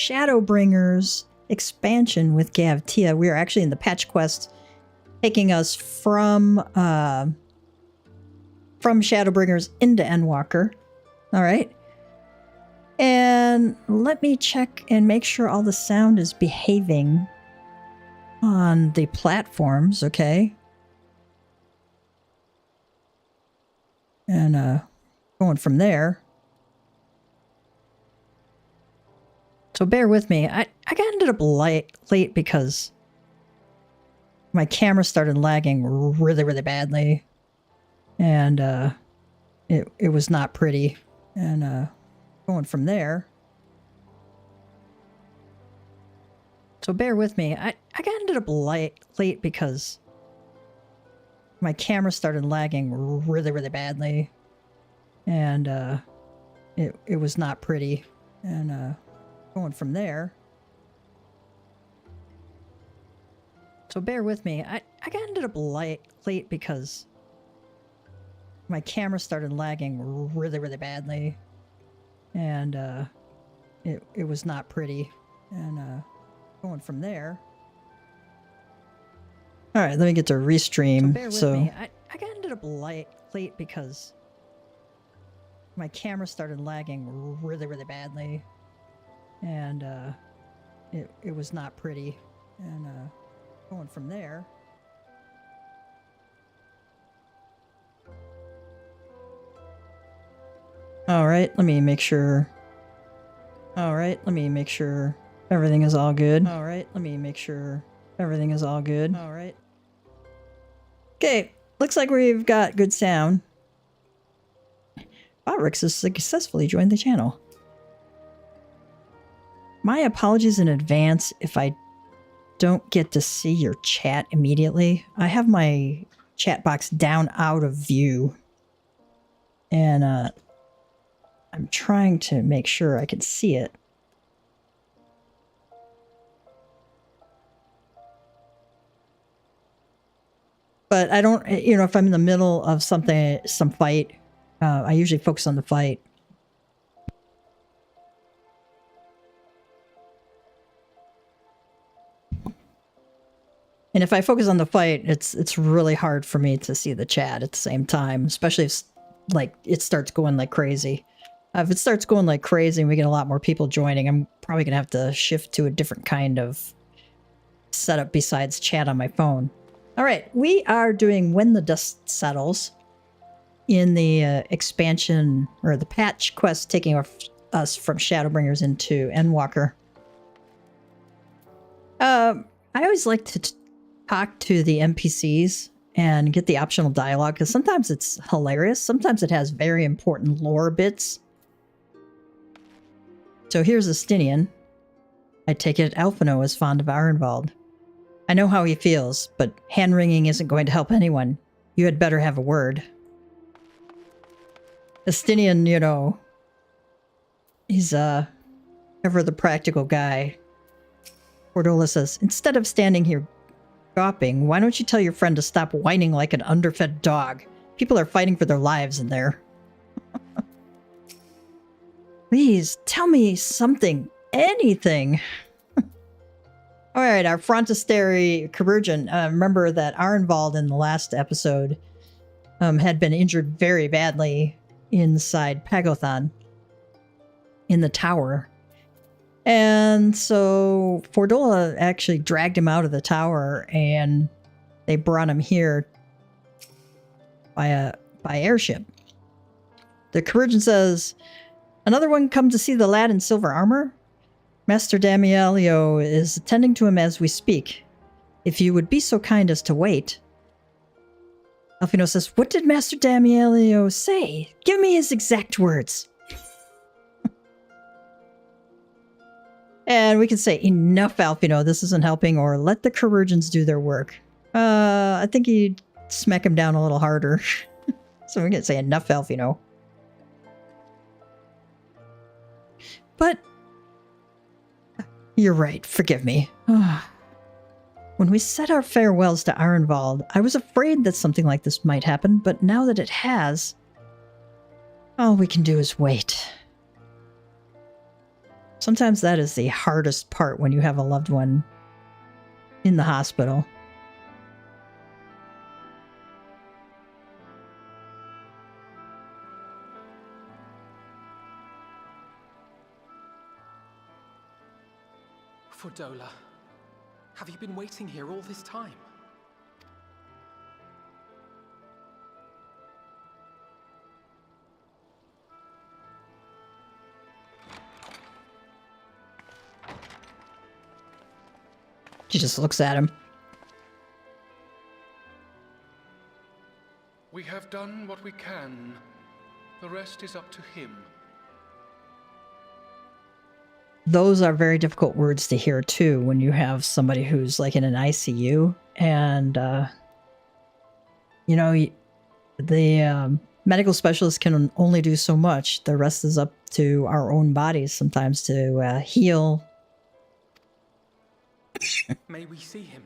Shadowbringers expansion with Gavtia. We are actually in the patch quest, taking us from Shadowbringers into Endwalker. All right. And let me check and make sure all the sound is behaving on the platforms, okay? And going from there. So bear with me. I got ended up late because my camera started lagging really, really badly. And it was not pretty. And going from there. So bear with me. I got ended up late because my camera started lagging really, really badly. And it was not pretty. And going from there. So bear with me. I got ended up late because my camera started lagging really, really badly. And it was not pretty. And going from there. All right, let me get to restream. So bear with me. I got ended up late because my camera started lagging really, really badly. And it was not pretty. And going from there. All right, let me make sure. All right, let me make sure everything is all good. All right, let me make sure everything is all good. All right. Okay, looks like we've got good sound. Botrix has successfully joined the channel. My apologies in advance if I don't get to see your chat immediately. I have my chat box down out of view. And I'm trying to make sure I can see it. But I don't, you know, if I'm in the middle of something, some fight, I usually focus on the fight. And if I focus on the fight, it's really hard for me to see the chat at the same time, especially if like it starts going like crazy. If it starts going like crazy and we get a lot more people joining, I'm probably gonna have to shift to a different kind of setup besides chat on my phone. All right, we are doing When the Dust Settles in the expansion or the patch quest, taking us from Shadowbringers into Endwalker. I always like to talk to the NPCs and get the optional dialogue because sometimes it's hilarious. Sometimes it has very important lore bits. So here's Estinian. I take it Alphino is fond of Ironvald. I know how he feels, but hand-wringing isn't going to help anyone. You had better have a word. Estinian, you know, he's ever the practical guy. Cordola says, instead of standing here gawping, why don't you tell your friend to stop whining like an underfed dog? People are fighting for their lives in there. Please, tell me something. Anything. All right, our Frontisteri Convergent. Remember that Ironvald in the last episode had been injured very badly inside Pagothon in the tower. And so Fordola actually dragged him out of the tower and they brought him here by airship. The Convergent says, another one come to see the lad in silver armor? Master Damielio is attending to him as we speak. If you would be so kind as to wait. Alphino says, what did Master Damielio say? Give me his exact words. And we can say, enough, Alphino, this isn't helping, or let the Convergents do their work. I think you'd smack him down a little harder. So we can say, enough, Alphino. But you're right, forgive me. When we said our farewells to Ironvald, I was afraid that something like this might happen, but now that it has, all we can do is wait. Sometimes that is the hardest part when you have a loved one in the hospital. Fordola, have you been waiting here all this time? She just looks at him. We have done what we can. The rest is up to him. Those are very difficult words to hear too when you have somebody who's like in an ICU and you know, the medical specialist can only do so much. The rest is up to our own bodies sometimes to heal. May we see him?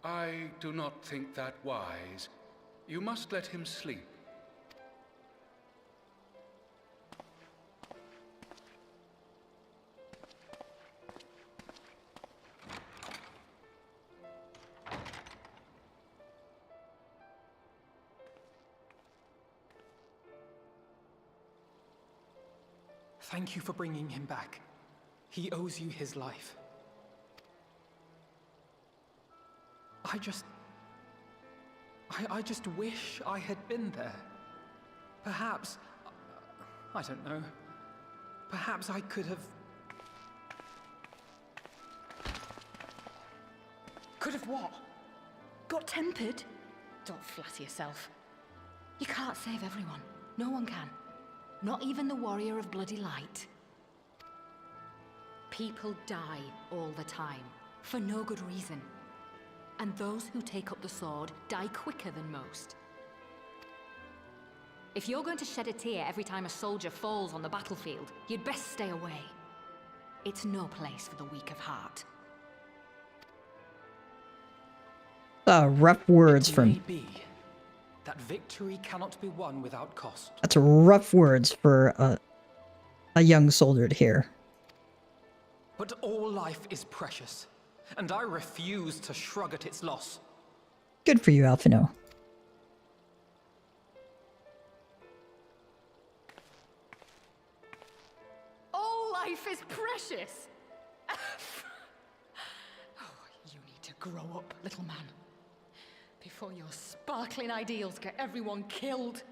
I do not think that wise. You must let him sleep. Thank you for bringing him back. He owes you his life. I just wish I had been there. Perhaps, I don't know. Perhaps I could have... Could have what? Got tempered? Don't flatter yourself. You can't save everyone. No one can. Not even the warrior of bloody light. People die all the time, for no good reason. And those who take up the sword die quicker than most. If you're going to shed a tear every time a soldier falls on the battlefield, you'd best stay away. It's no place for the weak of heart. Rough words It from... may be that victory cannot be won without cost. That's rough words for a young soldier to hear. But all life is precious, and I refuse to shrug at its loss. Good for you, Alphino. All life is precious! Oh, you need to grow up, little man. Before your sparkling ideals get everyone killed.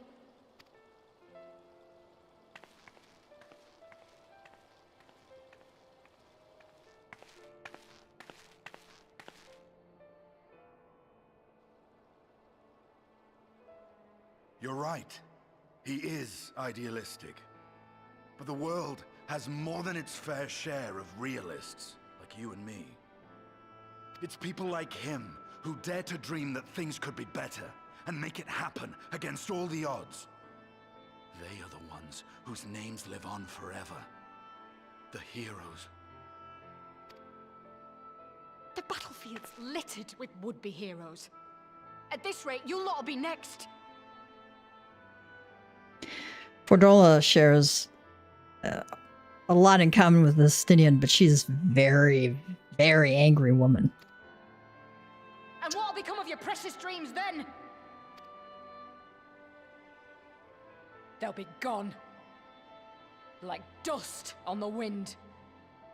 You're right. He is idealistic. But the world has more than its fair share of realists, like you and me. It's people like him who dare to dream that things could be better and make it happen against all the odds. They are the ones whose names live on forever. The heroes. The battlefield's littered with would-be heroes. At this rate, you'll lot be next. Fordola shares a lot in common with the Stinian, but she's very, very angry woman. And what'll become of your precious dreams then? They'll be gone. Like dust on the wind.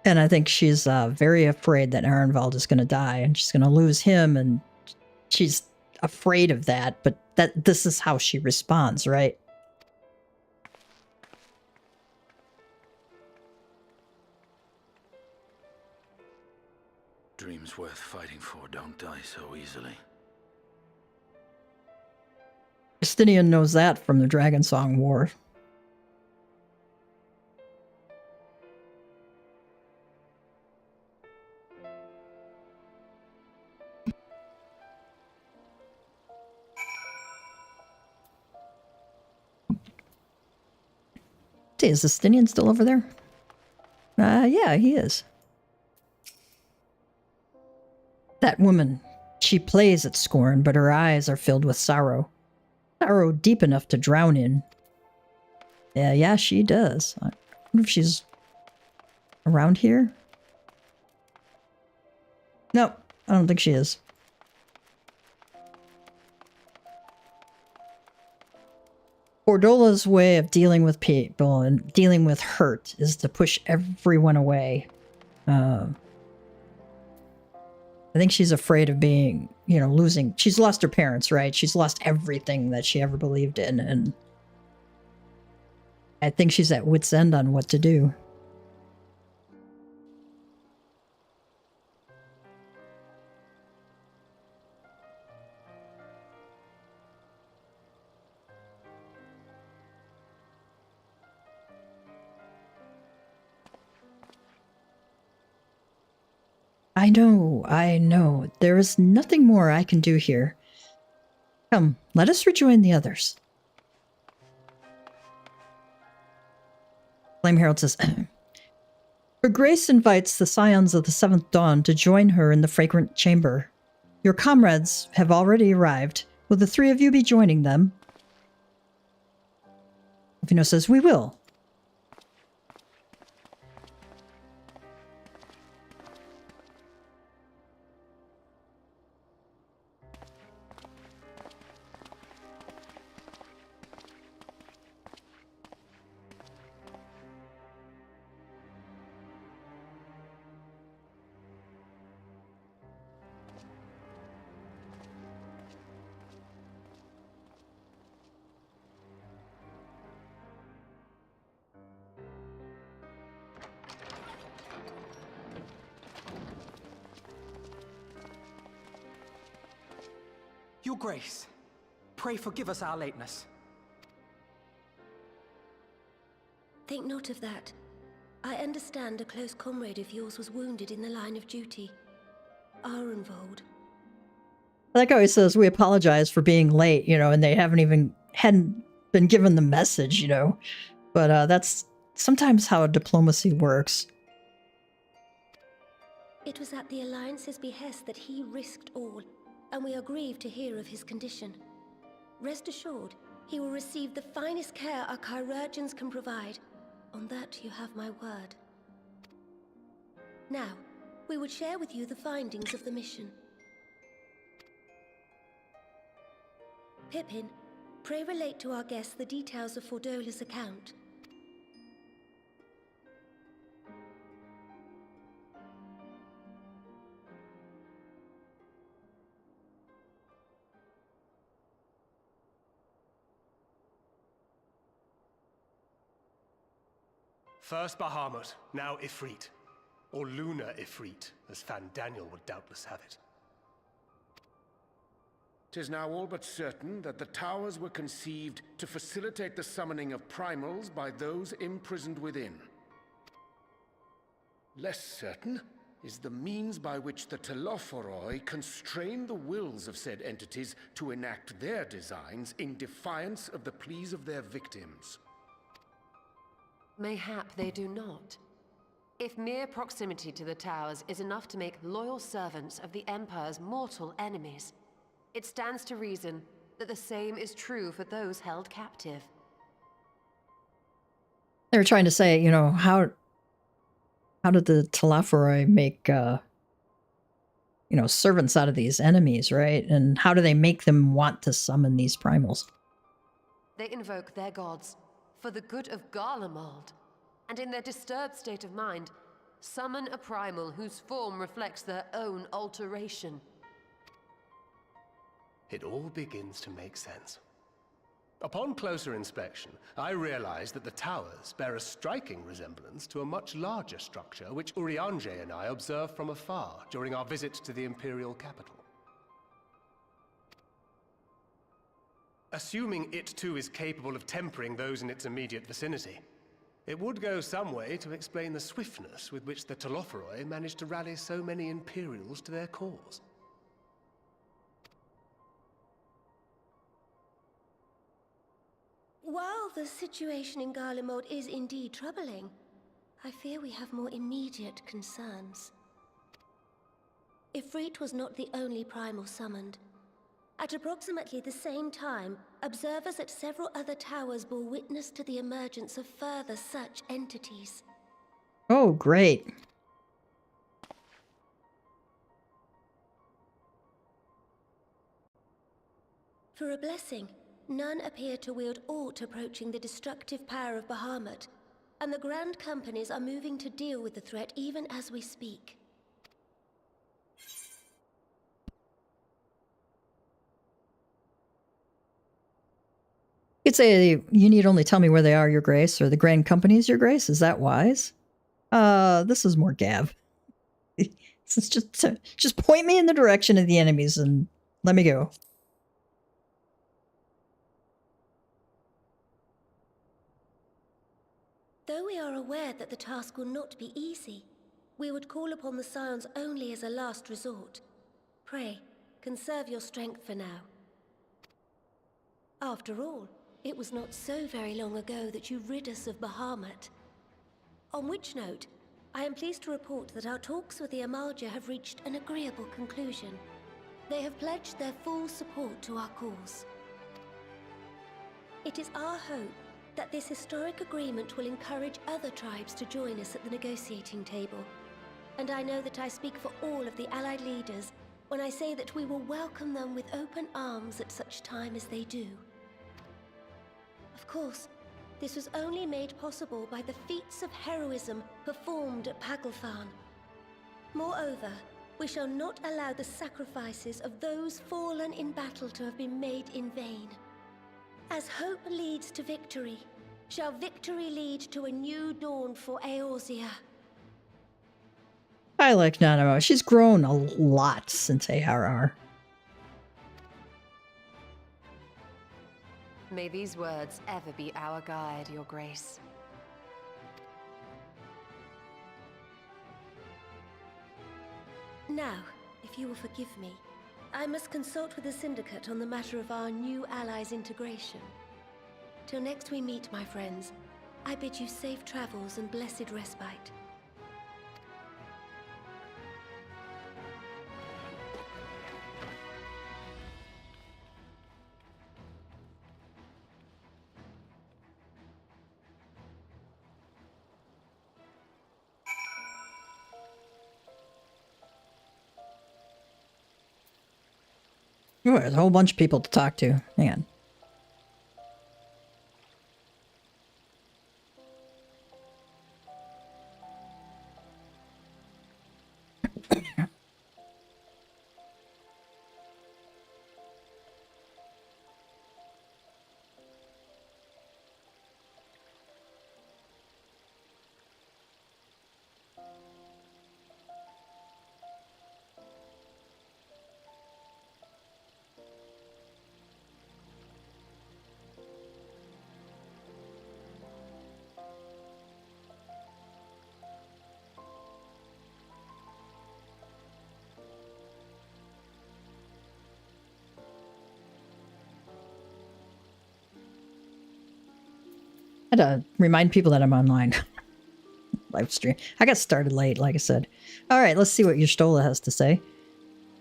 And I think she's very afraid that Arenvald is going to die and she's going to lose him, and she's afraid of that, but this is how she responds, right? Dreams worth fighting for don't die so easily. Justinian knows that from the Dragon Song War. See, is Justinian still over there? Yeah, he is. That woman, she plays at scorn, but her eyes are filled with sorrow. Sorrow deep enough to drown in. Yeah, she does. I wonder if she's around here. Nope, I don't think she is. Cordola's way of dealing with people and dealing with hurt is to push everyone away. I think she's afraid of being, you know, losing. She's lost her parents, right? She's lost everything that she ever believed in, and I think she's at wit's end on what to do. I know. There is nothing more I can do here. Come, let us rejoin the others. Flame Herald says, Her Grace invites the Scions of the Seventh Dawn to join her in the Fragrant Chamber. Your comrades have already arrived. Will the three of you be joining them? Vino says, we will. Your Grace, pray forgive us our lateness. Think not of that. I understand a close comrade of yours was wounded in the line of duty. Arenvold. I like how he says, we apologize for being late, you know, and they hadn't been given the message, you know. But that's sometimes how diplomacy works. It was at the Alliance's behest that he risked all, and we are grieved to hear of his condition. Rest assured, he will receive the finest care our chirurgeons can provide. On that you have my word. Now, we would share with you the findings of the mission. Pippin, pray relate to our guests the details of Fordola's account. First Bahamut, now Ifrit. Or Lunar Ifrit, as Fan Daniel would doubtless have it. 'Tis now all but certain that the towers were conceived to facilitate the summoning of primals by those imprisoned within. Less certain is the means by which the Telophoroi constrain the wills of said entities to enact their designs in defiance of the pleas of their victims. Mayhap they do not. If mere proximity to the towers is enough to make loyal servants of the Empire's mortal enemies, it stands to reason that the same is true for those held captive. They were trying to say, you know, how did the Telophoroi make, you know, servants out of these enemies, right? And how do they make them want to summon these primals? They invoke their gods for the good of Garlemald, and in their disturbed state of mind, summon a primal whose form reflects their own alteration. It all begins to make sense. Upon closer inspection, I realized that the towers bear a striking resemblance to a much larger structure which Urianger and I observed from afar during our visit to the Imperial capital. Assuming it too is capable of tempering those in its immediate vicinity, it would go some way to explain the swiftness with which the Telophoroi managed to rally so many Imperials to their cause. While the situation in Garlemald is indeed troubling, I fear we have more immediate concerns. Ifrit was not the only primal summoned. At approximately the same time, observers at several other towers bore witness to the emergence of further such entities. Oh, great. For a blessing, none appear to wield aught approaching the destructive power of Bahamut, and the Grand Companies are moving to deal with the threat even as we speak. You could say, you need only tell me where they are, Your Grace, or the Grand Companies, Your Grace. Is that wise? This is more Gav. It's just point me in the direction of the enemies and let me go. Though we are aware that the task will not be easy, we would call upon the Scions only as a last resort. Pray, conserve your strength for now. After all, it was not so very long ago that you rid us of Bahamut. On which note, I am pleased to report that our talks with the Amalja have reached an agreeable conclusion. They have pledged their full support to our cause. It is our hope that this historic agreement will encourage other tribes to join us at the negotiating table. And I know that I speak for all of the Allied leaders when I say that we will welcome them with open arms at such time as they do. Of course, this was only made possible by the feats of heroism performed at Paglfan. Moreover, we shall not allow the sacrifices of those fallen in battle to have been made in vain. As hope leads to victory, shall victory lead to a new dawn for Eorzea. I like Nanamo. She's grown a lot since ARR. May these words ever be our guide, Your Grace. Now, if you will forgive me, I must consult with the Syndicate on the matter of our new allies' integration. Till next we meet, my friends, I bid you safe travels and blessed respite. Oh, there's a whole bunch of people to talk to. Hang on. I had to remind people that I'm online. Livestream. I got started late, like I said. All right, let's see what Y'shtola has to say.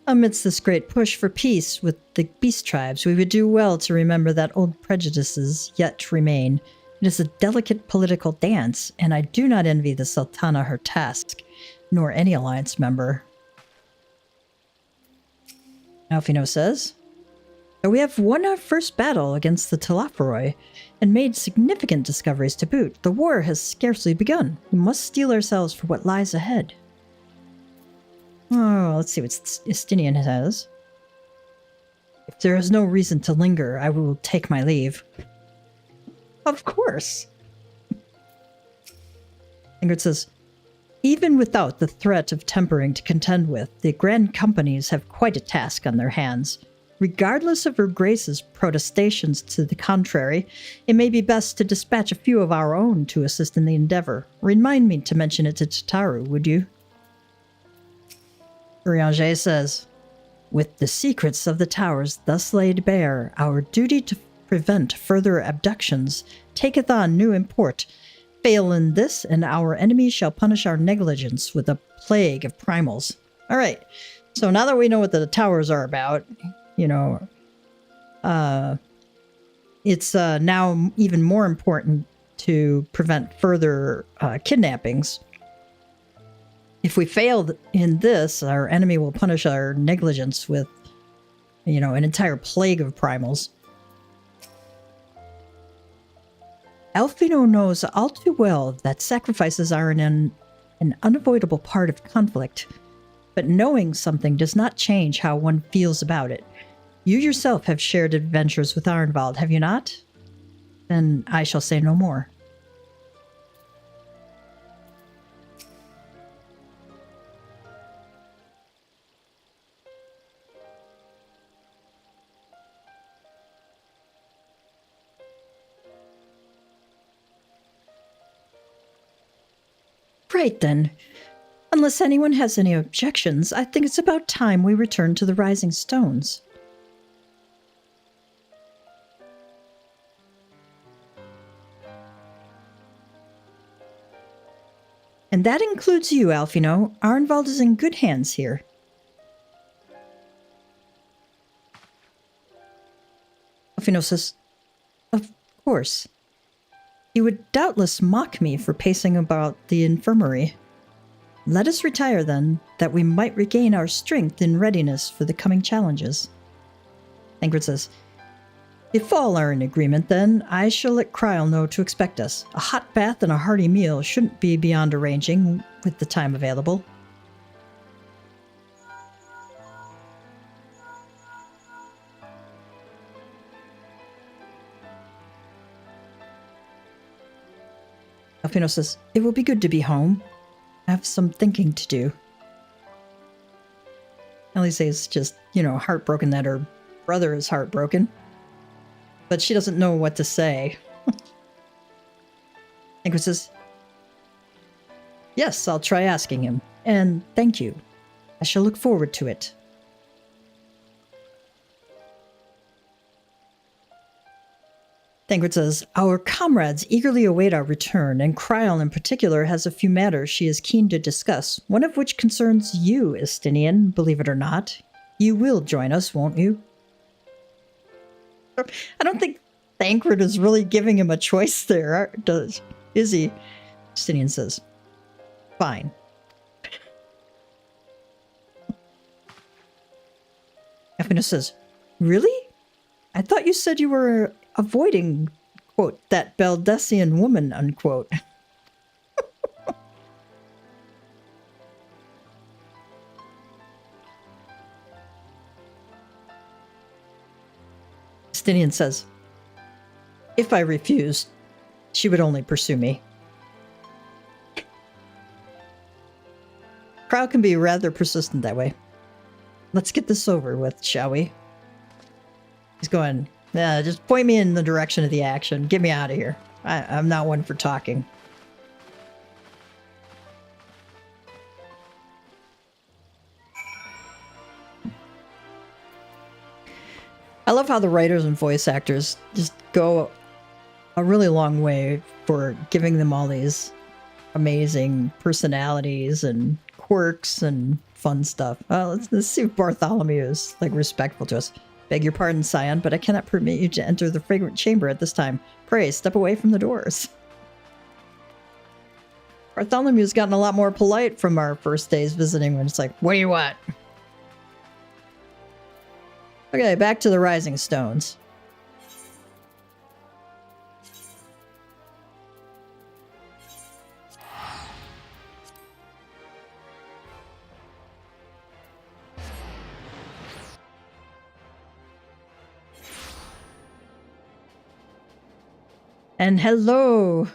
Amidst this great push for peace with the beast tribes, we would do well to remember that old prejudices yet remain. It is a delicate political dance, and I do not envy the Sultana her task, nor any alliance member. Alfino says, we have won our first battle against the Talaforoi, and made significant discoveries to boot. The war has scarcely begun. We must steel ourselves for what lies ahead. Oh, let's see what Istinian has. If there is no reason to linger, I will take my leave. Of course. Ingrid says, even without the threat of tempering to contend with, the Grand Companies have quite a task on their hands. Regardless of Her Grace's protestations to the contrary, it may be best to dispatch a few of our own to assist in the endeavor. Remind me to mention it to Tataru, would you? Eorzea says, with the secrets of the towers thus laid bare, our duty to prevent further abductions taketh on new import. Fail in this, and our enemies shall punish our negligence with a plague of primals. All right, so now that we know what the towers are about, you know, it's now even more important to prevent further kidnappings. If we fail in this, our enemy will punish our negligence with, you know, an entire plague of primals. Alfino knows all too well that sacrifices are an unavoidable part of conflict, but knowing something does not change how one feels about it. You yourself have shared adventures with Arnvald, have you not? Then I shall say no more. Right then. Unless anyone has any objections, I think it's about time we return to the Rising Stones. And that includes you, Alfino. Arnvald is in good hands here. Alfino says, of course. He would doubtless mock me for pacing about the infirmary. Let us retire then, that we might regain our strength in readiness for the coming challenges. Ingrid says, if all are in agreement then, I shall let Kryl know to expect us. A hot bath and a hearty meal shouldn't be beyond arranging with the time available. Alfino says, it will be good to be home. I have some thinking to do. Elise is just, you know, heartbroken that her brother is heartbroken. But she doesn't know what to say. Ingrid says, yes, I'll try asking him. And thank you. I shall look forward to it. Ingrid says, our comrades eagerly await our return, and Kryl in particular has a few matters she is keen to discuss, one of which concerns you, Estinian, believe it or not. You will join us, won't you? I don't think Thancred is really giving him a choice there, is he? Estinian says, fine. Alfino says, really? I thought you said you were avoiding, quote, that Baldessian woman, unquote. Estinian says, if I refused, she would only pursue me. Kryl can be rather persistent that way. Let's get this over with, shall we? He's going, just point me in the direction of the action. Get me out of here. I'm not one for talking. I love how the writers and voice actors just go a really long way for giving them all these amazing personalities and quirks and fun stuff. Let's see if Bartholomew is like respectful to us. Beg your pardon, Scion, but I cannot permit you to enter the fragrant chamber at this time. Pray, step away from the doors. Bartholomew's gotten a lot more polite from our first days visiting when it's like, what do you want? Okay, back to the Rising Stones. And hello.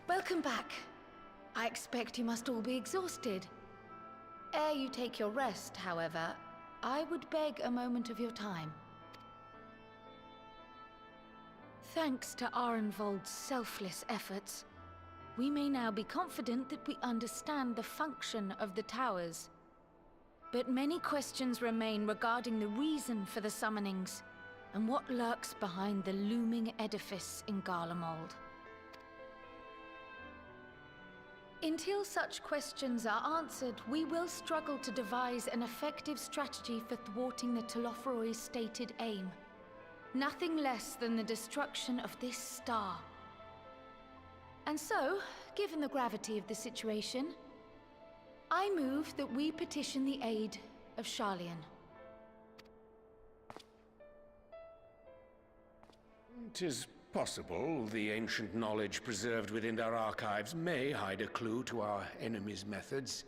Welcome back. I expect you must all be exhausted. Ere you take your rest, however, I would beg a moment of your time. Thanks to Arnvald's selfless efforts, we may now be confident that we understand the function of the towers. But many questions remain regarding the reason for the summonings, and what lurks behind the looming edifice in Garlemald. Until such questions are answered, we will struggle to devise an effective strategy for thwarting the Telophoroi's stated aim. Nothing less than the destruction of this star. And so, given the gravity of the situation, I move that we petition the aid of Sharlayan. 'Tis possible the ancient knowledge preserved within our archives may hide a clue to our enemy's methods.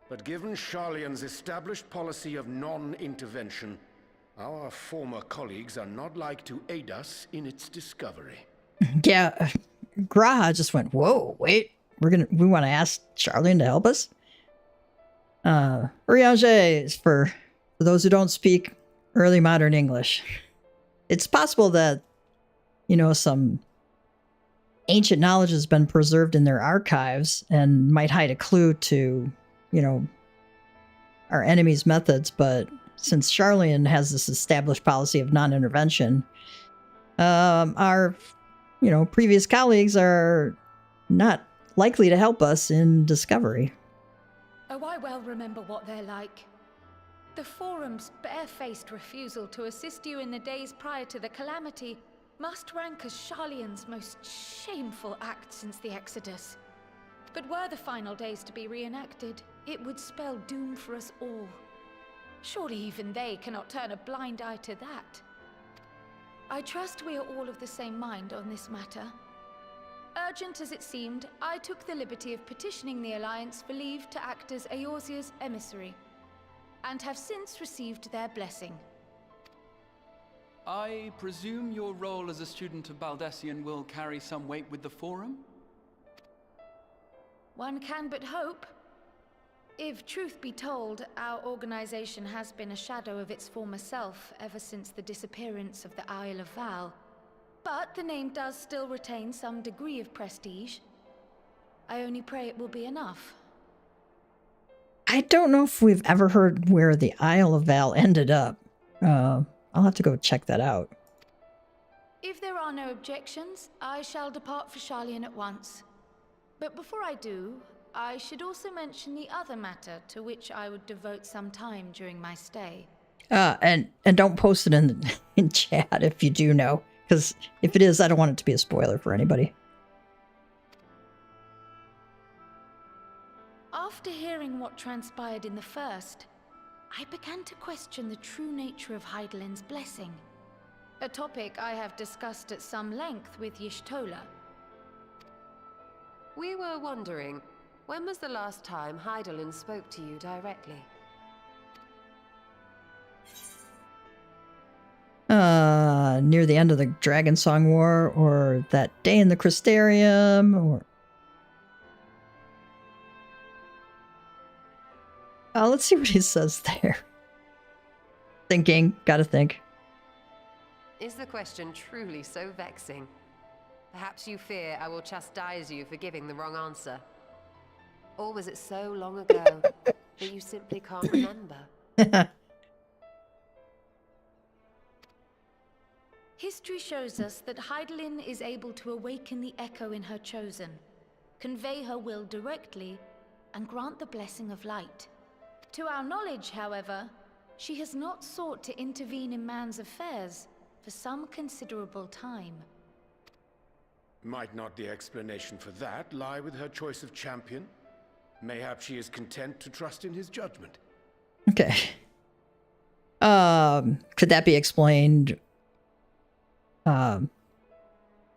But given Sharlayan's established policy of non-intervention, our former colleagues are not like to aid us in its discovery. Yeah, Graha just went, whoa, wait, we want to ask Sharlayan to help us? Eorzea is for those who don't speak early modern English. It's possible that, you know, some ancient knowledge has been preserved in their archives and might hide a clue to, you know, our enemy's methods, but since Sharlayan has this established policy of non-intervention, our, you know, previous colleagues are not likely to help us in discovery. Oh, I well remember what they're like. The Forum's barefaced refusal to assist you in the days prior to the calamity must rank as Sharlayan's most shameful act since the Exodus. But were the final days to be reenacted, it would spell doom for us all. Surely even they cannot turn a blind eye to that. I trust we are all of the same mind on this matter. Urgent as it seemed, I took the liberty of petitioning the Alliance for leave to act as Eorzea's emissary, and have since received their blessing. I presume your role as a student of Baldessian will carry some weight with the Forum? One can but hope. If truth be told, our organization has been a shadow of its former self ever since the disappearance of the Isle of Val. But the name does still retain some degree of prestige. I only pray it will be enough. I don't know if we've ever heard where the Isle of Val ended up. I'll have to go check that out. If there are no objections, I shall depart for Sharlayan at once. But before I do, I should also mention the other matter to which I would devote some time during my stay. And don't post it in chat if you do know, because if it is, I don't want it to be a spoiler for anybody. After hearing what transpired in the first, I began to question the true nature of Hydaelyn's blessing, a topic I have discussed at some length with Y'shtola. We were wondering, when was the last time Hydaelyn spoke to you directly? Near the end of the Dragon Song War, or that day in the Crystarium, or... let's see what he says there. Thinking, gotta think. Is the question truly so vexing? Perhaps you fear I will chastise you for giving the wrong answer. Or was it so long ago that you simply can't remember? History shows us that Hydaelyn is able to awaken the echo in her chosen, convey her will directly, and grant the blessing of light. To our knowledge, however, she has not sought to intervene in man's affairs for some considerable time. Might not the explanation for that lie with her choice of champion? Mayhap she is content to trust in his judgment. Okay. Could that be explained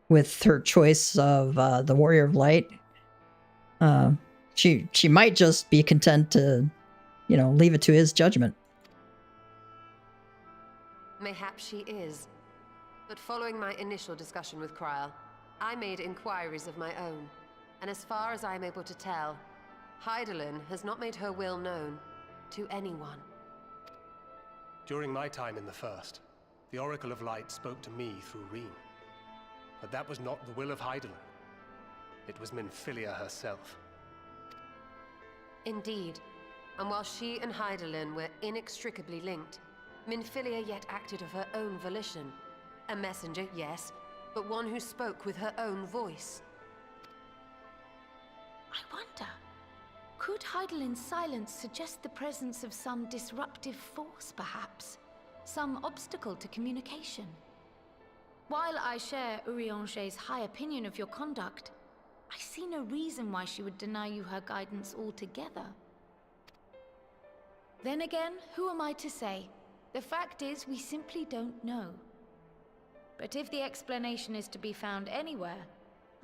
with her choice of the Warrior of Light? She might just be content to, you know, leave it to his judgment. Mayhap she is. But following my initial discussion with Kryl, I made inquiries of my own, and as far as I am able to tell, Hydaelyn has not made her will known to anyone. During my time in the First, the Oracle of Light spoke to me through Reem. But that was not the will of Hydaelyn. it was Minfilia herself. Indeed. And while she and Hydaelyn were inextricably linked, Minfilia yet acted of her own volition. A messenger, yes, but one who spoke with her own voice. I wonder, could Hydaelyn's silence suggest the presence of some disruptive force, perhaps? Some obstacle to communication? While I share Eorzea's high opinion of your conduct, I see no reason why she would deny you her guidance altogether. Then again, who am I to say? The fact is, we simply don't know. But if the explanation is to be found anywhere,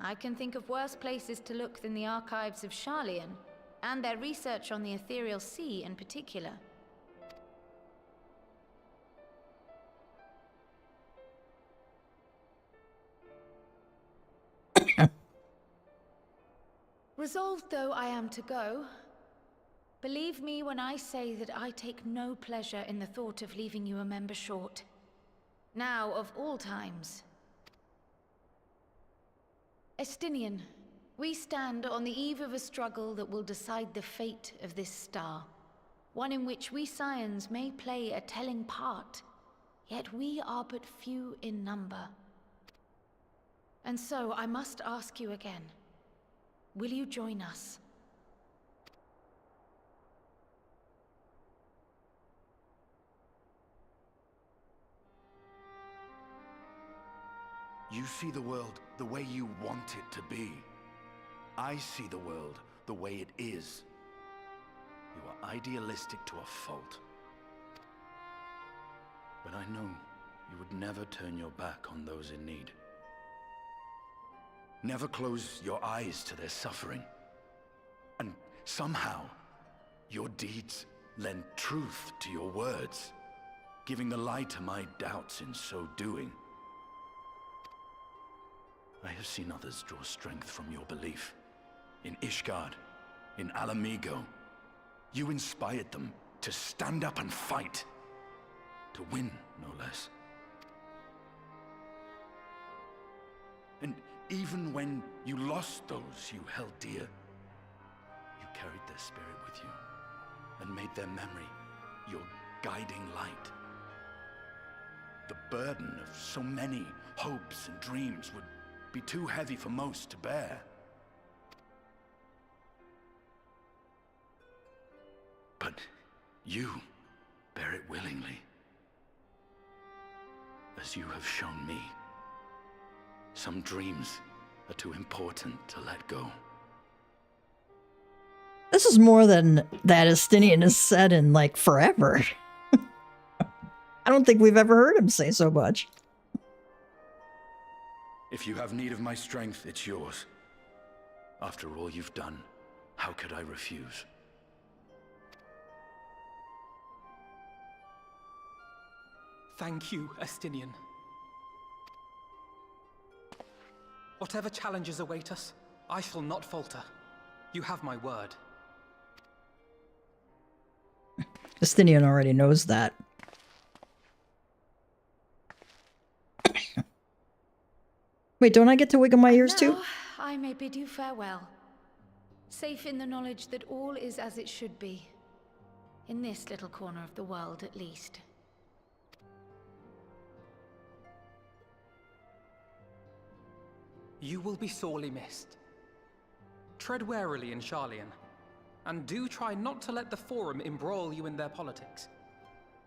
I can think of worse places to look than the archives of Sharlayan, and their research on the Ethereal Sea in particular. Resolved though I am to go, believe me when I say that I take no pleasure in the thought of leaving you a member short. Now, of all times. Estinian, we stand on the eve of a struggle that will decide the fate of this star. One in which we Scions may play a telling part, yet we are but few in number. And so I must ask you again, will you join us? You see the world the way you want it to be. I see the world the way it is. You are idealistic to a fault. But I know you would never turn your back on those in need. Never close your eyes to their suffering. And somehow, your deeds lend truth to your words, giving the lie to my doubts in so doing. I have seen others draw strength from your belief. In Ishgard, in Alamigo, you inspired them to stand up and fight. To win, no less. And even when you lost those you held dear, you carried their spirit with you and made their memory your guiding light. The burden of so many hopes and dreams would be too heavy for most to bear. But you bear it willingly. As you have shown me, some dreams are too important to let go. This is more than that Estinian has said in, like, forever. I don't think we've ever heard him say so much. If you have need of my strength, it's yours. After all you've done, how could I refuse? Thank you, Estinian. Whatever challenges await us, I shall not falter. You have my word. Estinian already knows that. Wait, don't I get to wiggle my ears too? Now, I may bid you farewell. Safe in the knowledge that all is as it should be. In this little corner of the world, at least. You will be sorely missed. Tread warily in Sharlayan, and do try not to let the Forum embroil you in their politics.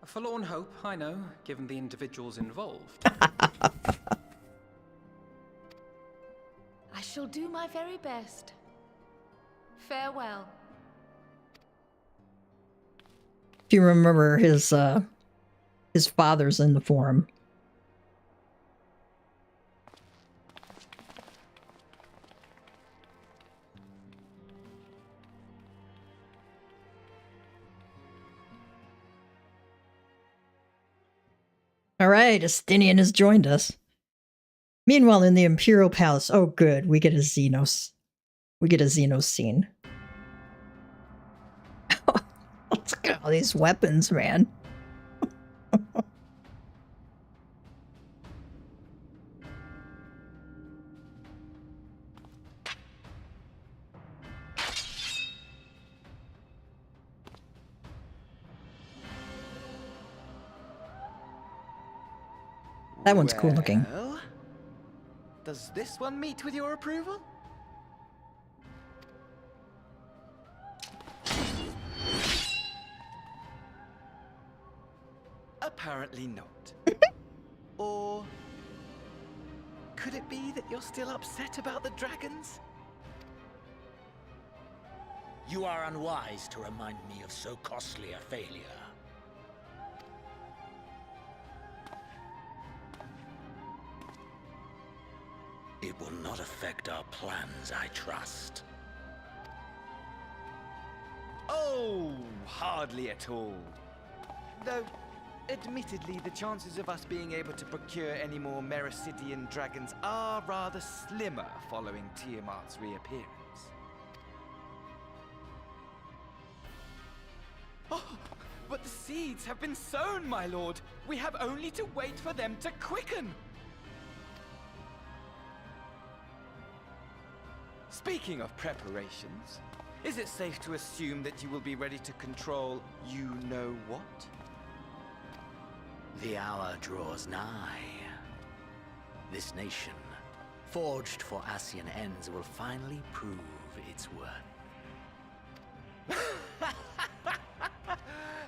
A forlorn hope, I know, given the individuals involved. I shall do my very best. Farewell. If you remember, his father's in the Forum. All right, Estinian has joined us. Meanwhile, in the Imperial Palace, oh good, we get a Xenos. We get a Xenos scene. Let's look at all these weapons, man. That one's cool looking. Well, does this one meet with your approval? Apparently not. Or could it be that you're still upset about the dragons? You are unwise to remind me of so costly a failure. It will not affect our plans, I trust. Oh, hardly at all. Though, admittedly, the chances of us being able to procure any more Mericidian dragons are rather slimmer following Tiamat's reappearance. Oh, but the seeds have been sown, my lord. We have only to wait for them to quicken. Speaking of preparations, is it safe to assume that you will be ready to control you-know-what? The hour draws nigh. This nation, forged for Ascian ends, will finally prove its worth.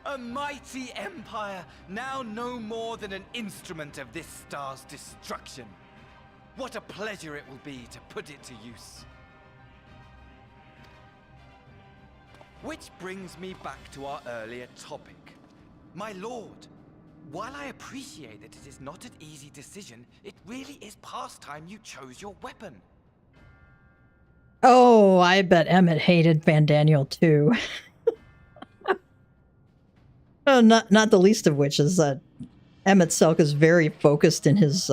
A mighty empire, now no more than an instrument of this star's destruction. What a pleasure it will be to put it to use. Which brings me back to our earlier topic. My lord, while I appreciate that it is not an easy decision, it really is past time you chose your weapon. Oh, I bet Emmett hated Van Daniel too. Oh, not the least of which is that Emmett Selk is very focused in his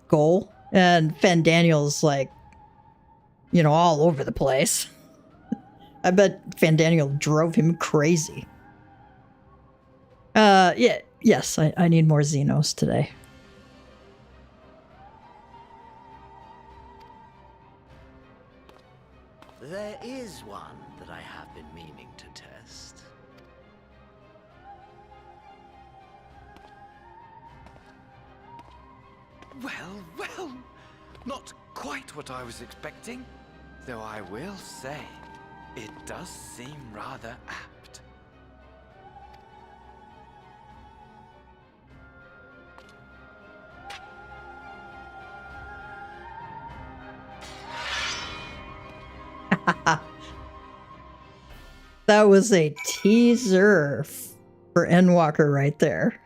goal, and Van Daniel's like, you know, all over the place. I bet Van Daniel drove him crazy. Yes, I need more Xenos today. There is one that I have been meaning to test. Well, not quite what I was expecting. Though I will say, it does seem rather apt. That was a teaser for Endwalker right there.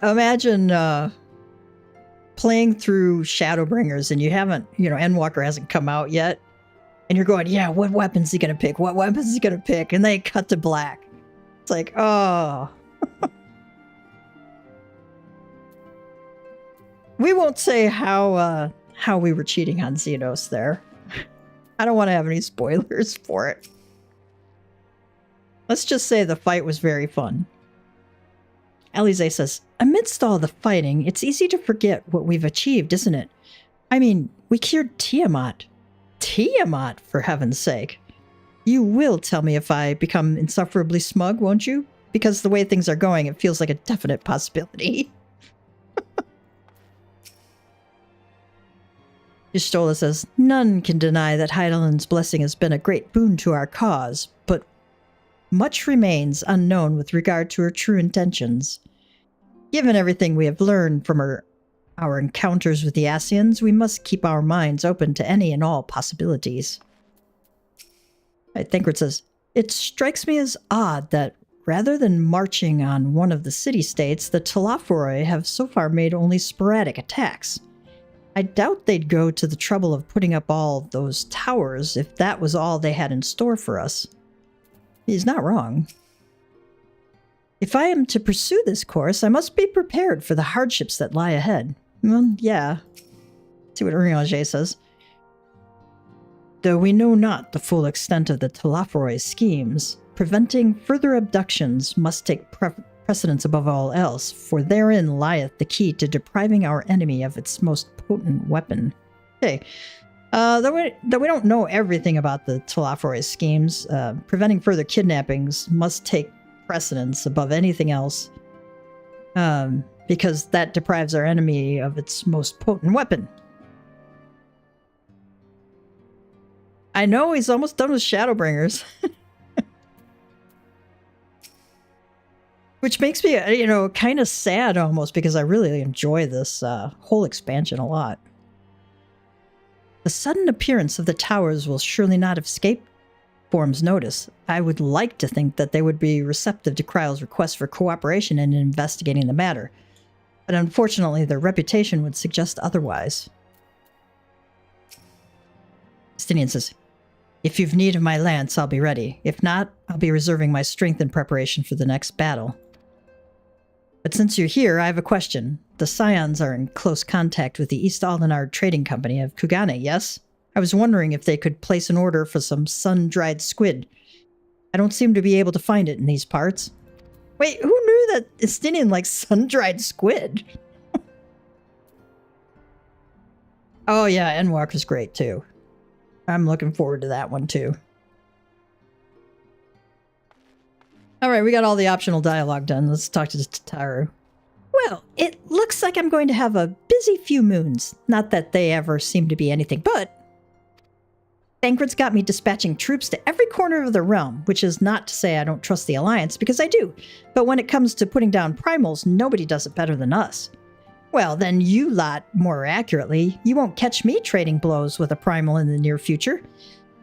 Imagine playing through Shadowbringers and you haven't, Endwalker hasn't come out yet. And you're going, yeah, what weapon's he going to pick? What weapon's he going to pick? And they cut to black. It's like, oh. We won't say how we were cheating on Xenos there. I don't want to have any spoilers for it. Let's just say the fight was very fun. Eorzea says, amidst all the fighting, it's easy to forget what we've achieved, isn't it? I mean, we cured Tiamat. Tiamat, for heaven's sake. You will tell me if I become insufferably smug, won't you? Because the way things are going, it feels like a definite possibility. Y'shtola says, none can deny that Heidelin's blessing has been a great boon to our cause, but much remains unknown with regard to her true intentions. Given everything we have learned from our encounters with the Ascians, we must keep our minds open to any and all possibilities. Thancred says, it strikes me as odd that rather than marching on one of the city-states, the Telophoroi have so far made only sporadic attacks. I doubt they'd go to the trouble of putting up all those towers if that was all they had in store for us. He's not wrong. If I am to pursue this course, I must be prepared for the hardships that lie ahead. Well, yeah. See what Eorzea says. Though we know not the full extent of the Telophoroi schemes, preventing further abductions must take precedence above all else, for therein lieth the key to depriving our enemy of its most potent weapon. Okay, Though we don't know everything about the Telafroy schemes, preventing further kidnappings must take precedence above anything else, because that deprives our enemy of its most potent weapon. I know he's almost done with Shadowbringers. Which makes me, you know, kind of sad almost, because I really enjoy this whole expansion a lot. The sudden appearance of the towers will surely not escape Forum's notice. I would like to think that they would be receptive to Kryle's request for cooperation in investigating the matter, but unfortunately their reputation would suggest otherwise. Stinian says, "If you've need of my lance, I'll be ready. If not, I'll be reserving my strength in preparation for the next battle. But since you're here, I have a question. The Scions are in close contact with the East Aldenard Trading Company of Kugane, yes? I was wondering if they could place an order for some sun-dried squid. I don't seem to be able to find it in these parts." Wait, who knew that Estinian likes sun-dried squid? Oh yeah, Endwalker's great too. I'm looking forward to that one too. Alright, we got all the optional dialogue done. Let's talk to Tataru. Well, it looks like I'm going to have a busy few moons. Not that they ever seem to be anything but. Thancred's got me dispatching troops to every corner of the realm, which is not to say I don't trust the Alliance, because I do. But when it comes to putting down primals, nobody does it better than us. Well, then you lot, more accurately, you won't catch me trading blows with a primal in the near future.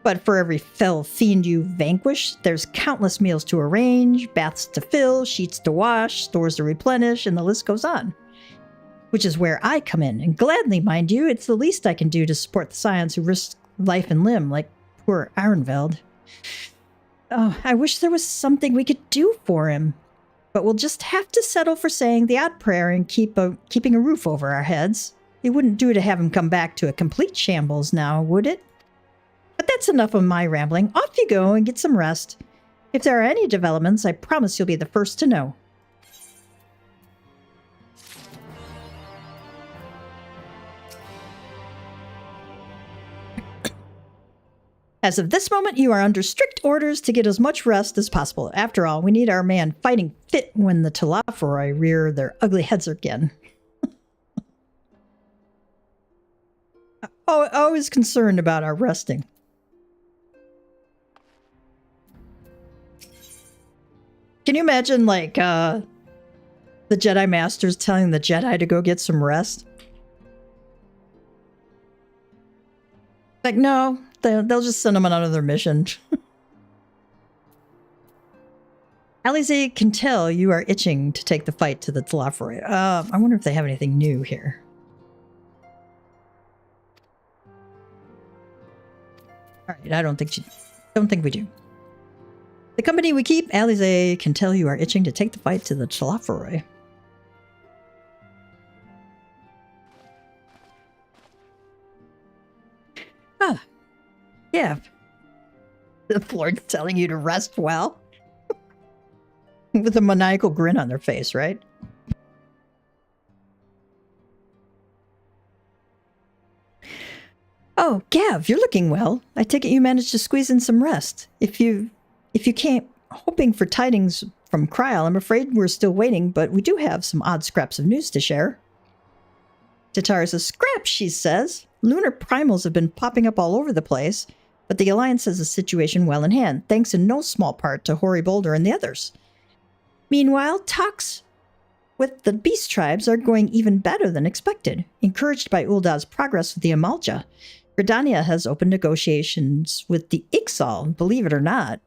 But for every fell fiend you vanquish, there's countless meals to arrange, baths to fill, sheets to wash, stores to replenish, and the list goes on. Which is where I come in, and gladly, mind you, it's the least I can do to support the Scions who risk life and limb, like poor Ironveld. Oh, I wish there was something we could do for him. But we'll just have to settle for saying the odd prayer and keeping a roof over our heads. It wouldn't do to have him come back to a complete shambles now, would it? But that's enough of my rambling. Off you go and get some rest. If there are any developments, I promise you'll be the first to know. As of this moment, you are under strict orders to get as much rest as possible. After all, we need our man fighting fit when the Telafroi rear their ugly heads again. Always concerned about our resting. Can you imagine, like, the Jedi Masters telling the Jedi to go get some rest? Like, no, they'll just send them on another mission. Eorzea can tell you are itching to take the fight to the Telafroi. I wonder if they have anything new here. Alright, I don't think we do. The company we keep, Eorzea can tell you are itching to take the fight to the Telafroi. Ah, yeah. The Lord's telling you to rest well. With a maniacal grin on their face, right? Oh, Gav, you're looking well. I take it you managed to squeeze in some rest. If you can't, hoping for tidings from Kryle, I'm afraid we're still waiting, but we do have some odd scraps of news to share. Tataru says, "Scraps," she says. "Lunar primals have been popping up all over the place, but the Alliance has the situation well in hand, thanks in no small part to Hoary Boulder and the others. Meanwhile, talks with the beast tribes are going even better than expected. Encouraged by Uldad's progress with the Amalja, Gridania has opened negotiations with the Ixal, believe it or not.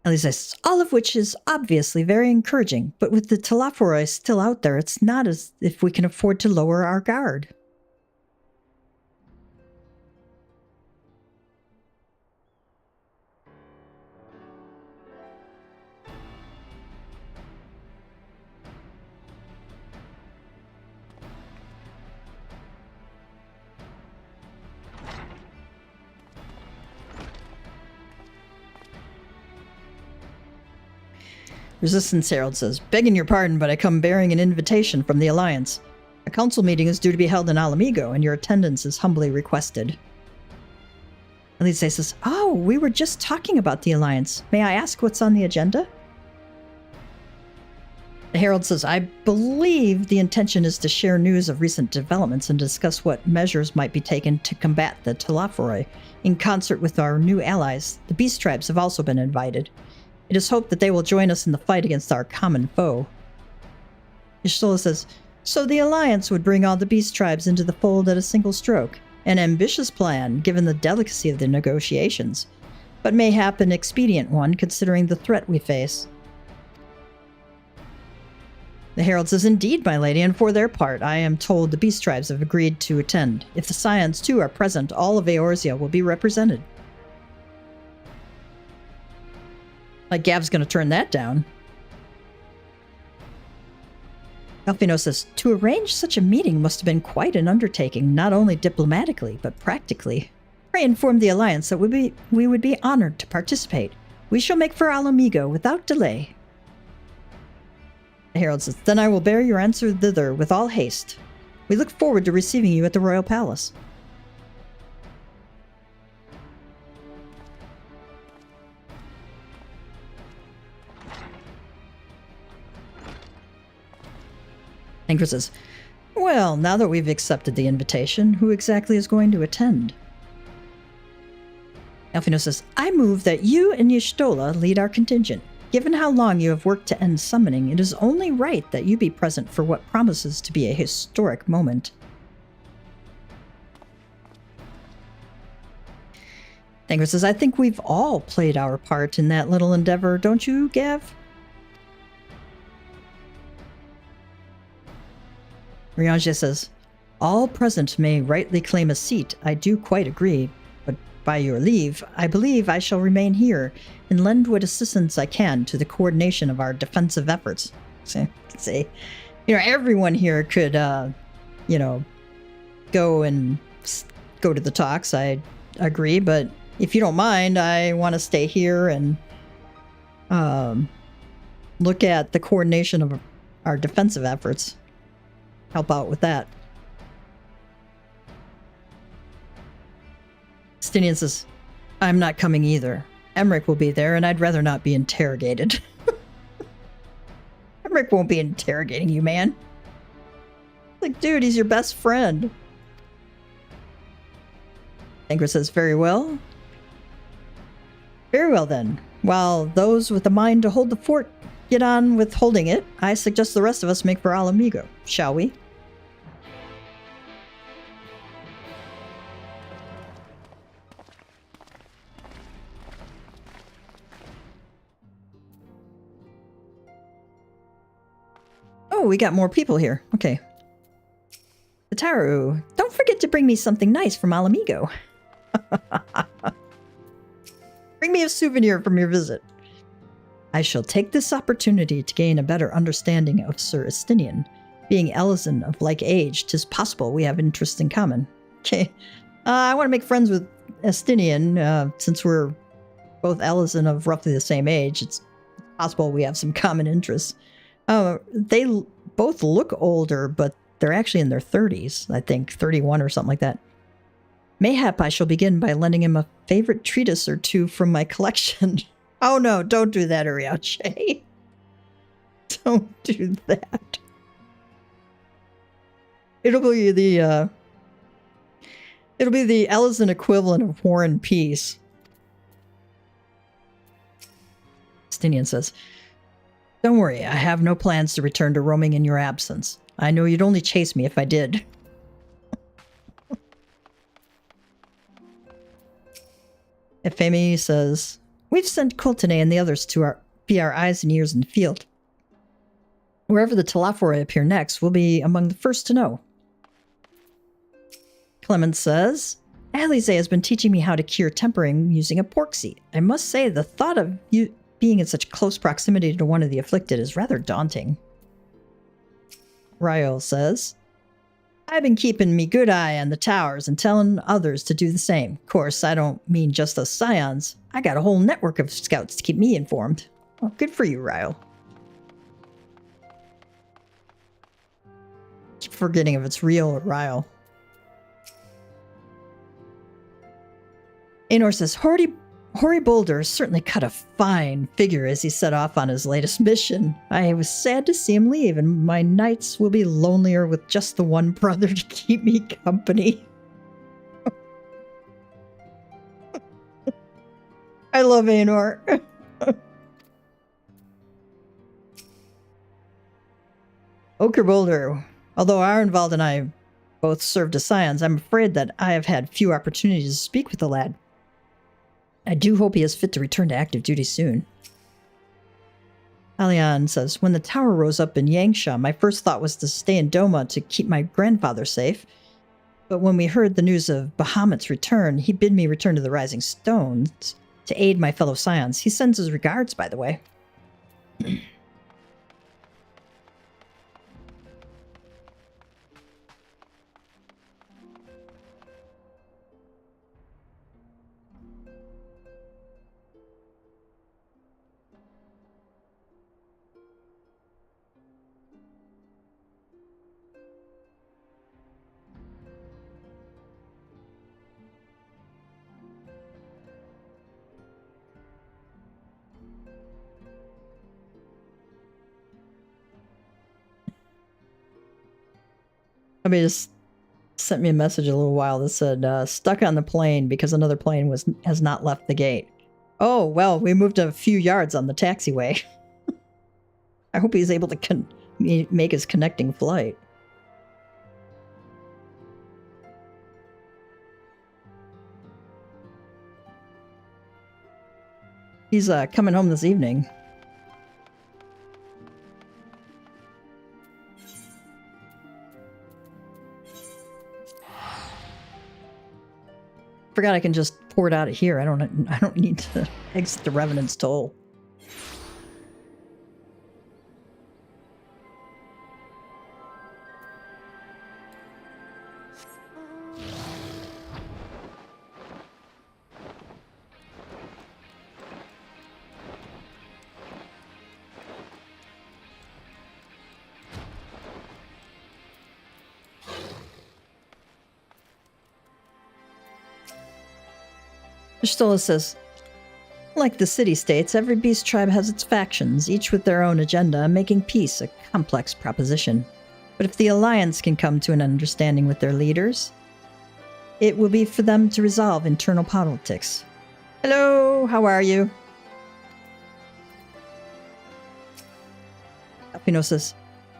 At least all of which is obviously very encouraging, but with the Telafroi still out there, it's not as if we can afford to lower our guard." Resistance Herald says, "Begging your pardon, but I come bearing an invitation from the Alliance. A A council meeting is due to be held in Alamigo, and your attendance is humbly requested. Elise says, oh, we were just talking about the Alliance. May I ask what's on the agenda? The Herald says, I believe the intention is to share news of recent developments and discuss what measures might be taken to combat the Talaforoi. In concert with our new allies, the Beast Tribes have also been invited. It is hoped that they will join us in the fight against our common foe. Y'shtola says, so the Alliance would bring all the Beast Tribes into the fold at a single stroke. An ambitious plan, given the delicacy of the negotiations, but mayhap an expedient one considering the threat we face. The Herald says, indeed, my lady, and for their part, I am told the Beast Tribes have agreed to attend. If the Scions, too, are present, all of Eorzea will be represented. Like Gav's gonna turn that down. Alfino says, to arrange such a meeting must have been quite an undertaking, not only diplomatically, but practically. Pray inform the Alliance that we would be honored to participate. We shall make for Alamigo without delay. The Herald says, then I will bear your answer thither with all haste. We look forward to receiving you at the Royal Palace. Anchor says, well, now that we've accepted the invitation, who exactly is going to attend? Alfino says, I move that you and Y'shtola lead our contingent. Given how long you have worked to end summoning, it is only right that you be present for what promises to be a historic moment. Thanger says, I think we've all played our part in that little endeavor, don't you, Gav? Riange says, all present may rightly claim a seat. I do quite agree, but by your leave, I believe I shall remain here and lend what assistance I can to the coordination of our defensive efforts. See, everyone here could, go to the talks. I agree, but if you don't mind, I want to stay here and look at the coordination of our defensive efforts. Help out with that. Stinian says, I'm not coming either. Emmerich will be there, and I'd rather not be interrogated. Emmerich won't be interrogating you, man. Like, dude, he's your best friend. Angra says, very well. Very well, then. While those with a mind to hold the fort get on with holding it, I suggest the rest of us make for Alamigo. Shall we? Oh, we got more people here. Okay. Ataru, don't forget to bring me something nice from Alamigo. Bring me a souvenir from your visit. I shall take this opportunity to gain a better understanding of Sir Estinian. Being Elizan of like age, 'tis possible we have interests in common. Okay. I want to make friends with Estinian, since we're both Elizan of roughly the same age. It's possible we have some common interests. They both look older, but they're actually in their 30s, I think, 31 or something like that. Mayhap I shall begin by lending him a favorite treatise or two from my collection. Oh no, don't do that, Uriache. Don't do that. It'll be the Elizan equivalent of War and Peace. Stinian says, don't worry, I have no plans to return to roaming in your absence. I know you'd only chase me if I did. Efemi says, we've sent Coltene and the others to be our eyes and ears in the field. Wherever the Talaforoi appear next, we'll be among the first to know. Clement says, Eorzea has been teaching me how to cure tempering using a pork seed. I must say, the thought of you being in such close proximity to one of the afflicted is rather daunting. Ryo says, I've been keeping me good eye on the towers and telling others to do the same. Of course, I don't mean just us scions. I got a whole network of scouts to keep me informed. Well, good for you, Ryo. Keep forgetting if it's real or Ryle. Aenor says, Hoary Boulder certainly cut a fine figure as he set off on his latest mission. I was sad to see him leave, and my nights will be lonelier with just the one brother to keep me company. I love Aenor. Ochre Boulder. Although Arenvald and I both served as scions, I'm afraid that I have had few opportunities to speak with the lad. I do hope he is fit to return to active duty soon. Alian says, when the tower rose up in Yangsha, my first thought was to stay in Doma to keep my grandfather safe. But when we heard the news of Bahamut's return, he bid me return to the Rising Stones to aid my fellow scions. He sends his regards, by the way. Somebody just sent me a message a little while that said, stuck on the plane because another plane has not left the gate. Oh, well, we moved a few yards on the taxiway. I hope he's able to make his connecting flight. He's coming home this evening. Forgot I can just pour it out of here. I don't need to exit the Revenant's Toll. Stola says, like the city-states, every beast tribe has its factions, each with their own agenda, making peace a complex proposition. But if the Alliance can come to an understanding with their leaders, it will be for them to resolve internal politics. Hello, how are you? Alpino says,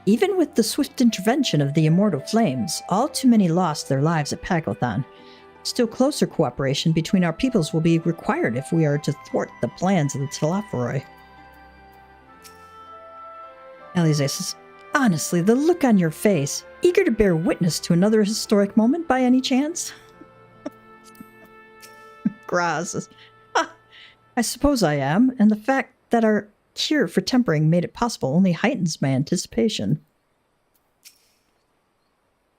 even with the swift intervention of the Immortal Flames, all too many lost their lives at Pagothan. Still closer cooperation between our peoples will be required if we are to thwart the plans of the Telophoroi. Alize says, honestly, the look on your face, eager to bear witness to another historic moment by any chance? Graz says, I suppose I am, and the fact that our cure for tempering made it possible only heightens my anticipation.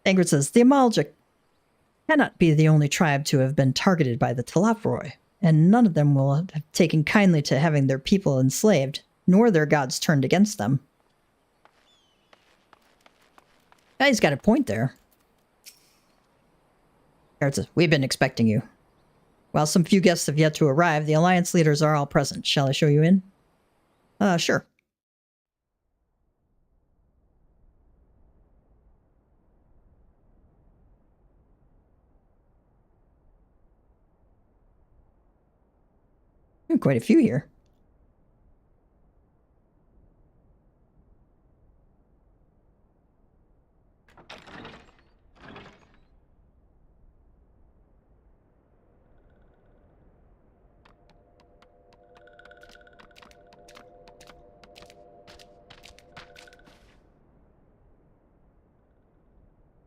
Angrid says, the Amalja cannot be the only tribe to have been targeted by the Telophoroi, and none of them will have taken kindly to having their people enslaved, nor their gods turned against them. Yeah, he's got a point there. Guard says, we've been expecting you. While some few guests have yet to arrive, the Alliance leaders are all present. Shall I show you in? Sure. Quite a few here.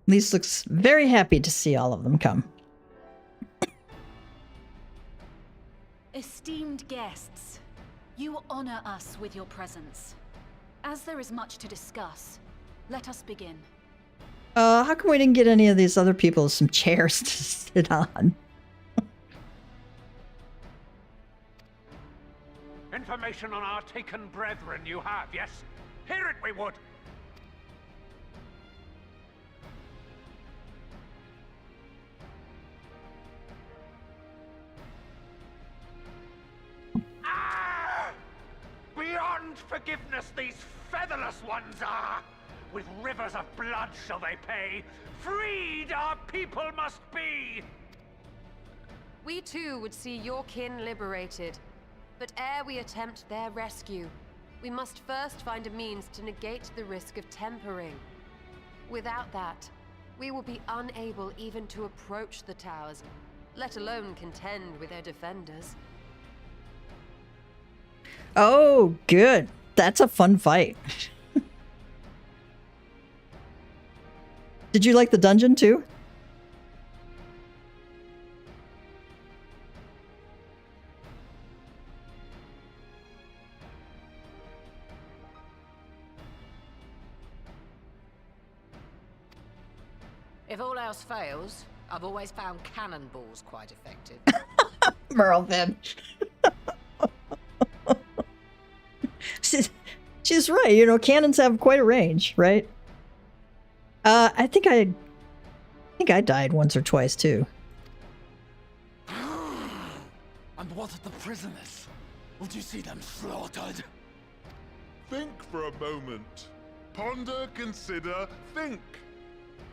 Lise looks very happy to see all of them come. Esteemed guests, you honor us with your presence. As there is much to discuss, let us begin. How come we didn't get any of these other people some chairs to sit on? Information on our taken brethren you have, yes? Hear it we would! beyond forgiveness these featherless ones are! With rivers of blood shall they pay. Freed our people must be! We too would see your kin liberated. But ere we attempt their rescue, we must first find a means to negate the risk of tempering. Without that, we will be unable even to approach the towers, let alone contend with their defenders. Oh, good. That's a fun fight. Did you like the dungeon too? If all else fails, I've always found cannonballs quite effective. Merlvin. She's right, you know, cannons have quite a range, right? I think I died once or twice too. And what of the prisoners? Would you see them slaughtered? Think for a moment. Ponder, consider, think.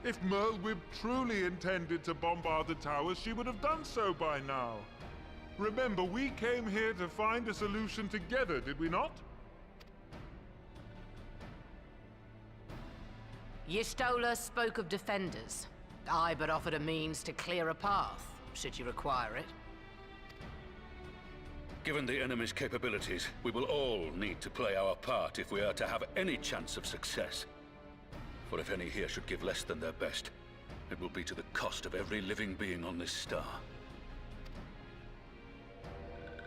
If Merlwyb truly intended to bombard the towers, she would have done so by now. Remember, we came here to find a solution together, did we not? Y'Stola spoke of defenders. I but offered a means to clear a path, should you require it. Given the enemy's capabilities, we will all need to play our part if we are to have any chance of success. For if any here should give less than their best, it will be to the cost of every living being on this star.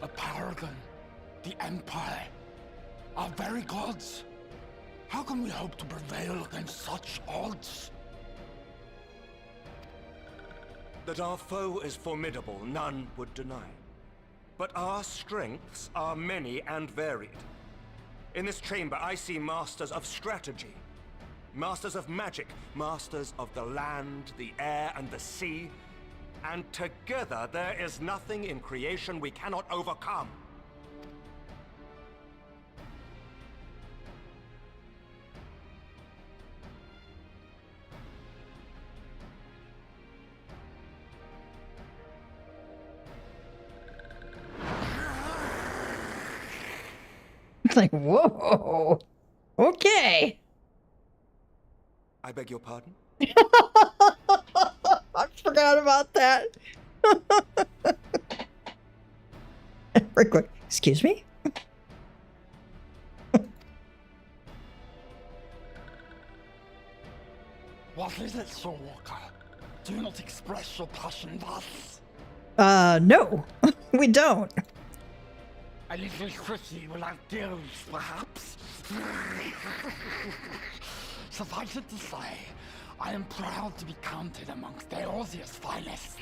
A paragon, the Empire, our very gods. How can we hope to prevail against such odds? That our foe is formidable, none would deny. But our strengths are many and varied. In this chamber, I see masters of strategy, masters of magic, masters of the land, the air, and the sea. And together, there is nothing in creation we cannot overcome. Like, whoa. Okay. I beg your pardon? I forgot about that. Very quick. Excuse me? What is it, Soul Walker? Do not express your passion thus. No. We don't. A little pretty without gills, perhaps? Suffice it to say, I am proud to be counted amongst Eorzea's finest.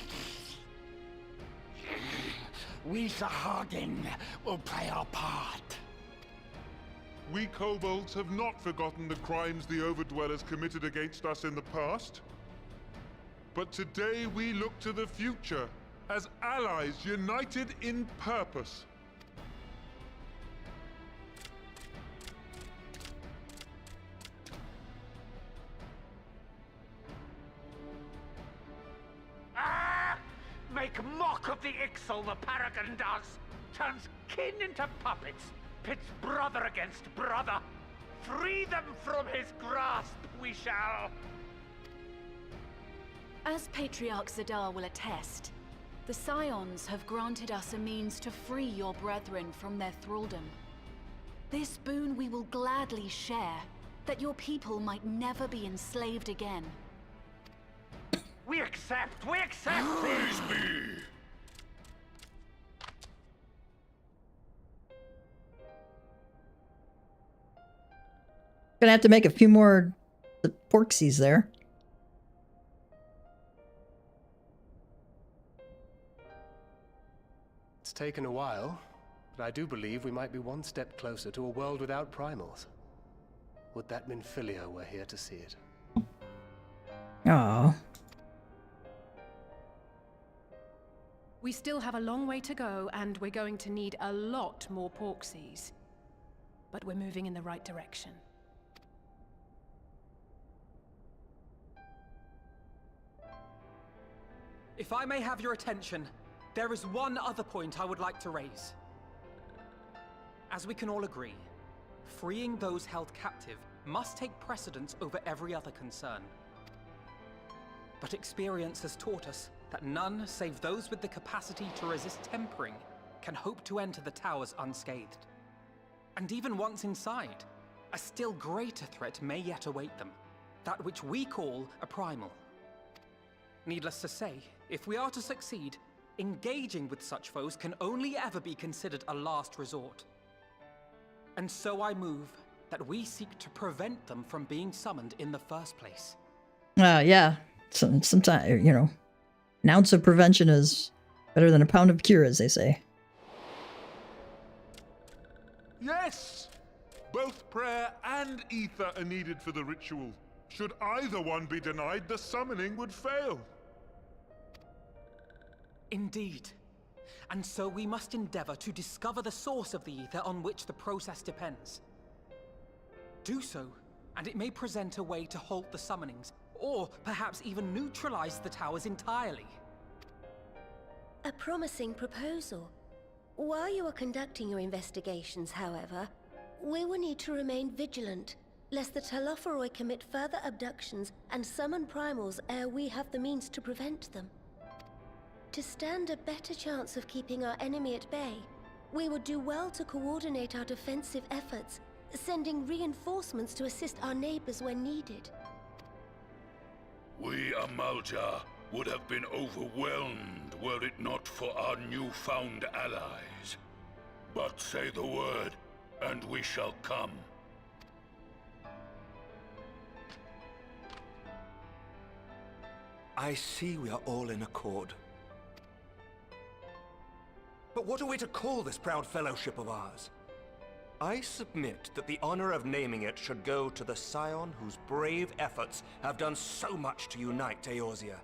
We Sahagin will play our part. We kobolds have not forgotten the crimes the Overdwellers committed against us in the past. But today we look to the future, as allies united in purpose. Make mock of the Ixal the Paragon does! Turns kin into puppets! Pits brother against brother! Free them from his grasp, we shall! As Patriarch Zadar will attest, the Scions have granted us a means to free your brethren from their thraldom. This boon we will gladly share, that your people might never be enslaved again. We accept! We accept! Praise be! Gonna have to make a few more porksies there. It's taken a while, but I do believe we might be one step closer to a world without primals. Would that Minfilia were here to see it. Oh. We still have a long way to go, and we're going to need a lot more porksies. but we're moving in the right direction. If I may have your attention, there is one other point I would like to raise. As we can all agree, freeing those held captive must take precedence over every other concern. But experience has taught us that none save those with the capacity to resist tempering can hope to enter the towers unscathed. And even once inside, a still greater threat may yet await them, that which we call a primal. Needless to say, if we are to succeed, engaging with such foes can only ever be considered a last resort. And so I move that we seek to prevent them from being summoned in the first place. Yeah. Sometimes, an ounce of prevention is better than a pound of cure, as they say. Yes! Both prayer and ether are needed for the ritual. Should either one be denied, the summoning would fail. Indeed. And so we must endeavor to discover the source of the ether on which the process depends. Do so, and it may present a way to halt the summonings, or perhaps even neutralize the towers entirely. A promising proposal. While you are conducting your investigations, however, we will need to remain vigilant, lest the Telophoroi commit further abductions and summon primals ere we have the means to prevent them. To stand a better chance of keeping our enemy at bay, we would do well to coordinate our defensive efforts, sending reinforcements to assist our neighbors when needed. We Amalja would have been overwhelmed were it not for our newfound allies. But say the word, and we shall come. I see we are all in accord. But what are we to call this proud fellowship of ours? I submit that the honor of naming it should go to the scion whose brave efforts have done so much to unite Eorzea.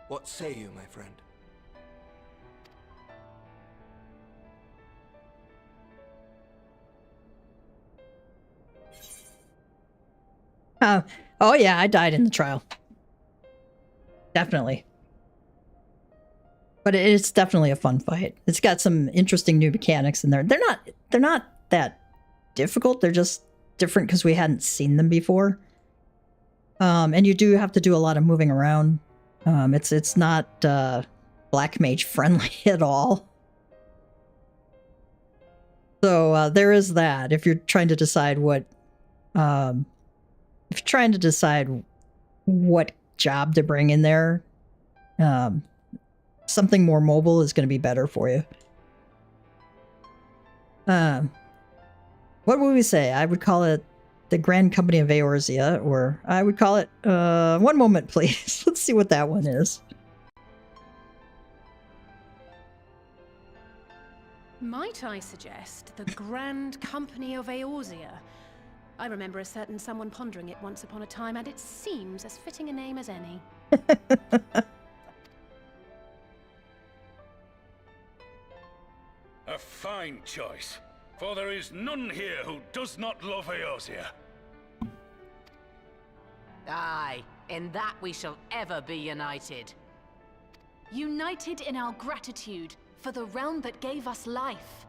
What say you, my friend? Oh yeah, I died in the trial. Definitely. But it's definitely a fun fight. It's got some interesting new mechanics in there. They're not that difficult. They're just different because we hadn't seen them before. And you do have to do a lot of moving around. It's not black mage friendly at all. So there is that. If you're trying to decide what job to bring in there, something more mobile is going to be better for you. What would we say? I would call it the Grand Company of Eorzea, or I would call it, one moment please. Let's see what that one is. Might I suggest the Grand Company of Eorzea? I remember a certain someone pondering it once upon a time, and it seems as fitting a name as any. A fine choice, for there is none here who does not love Eorzea. Aye, in that we shall ever be united. United in our gratitude for the realm that gave us life.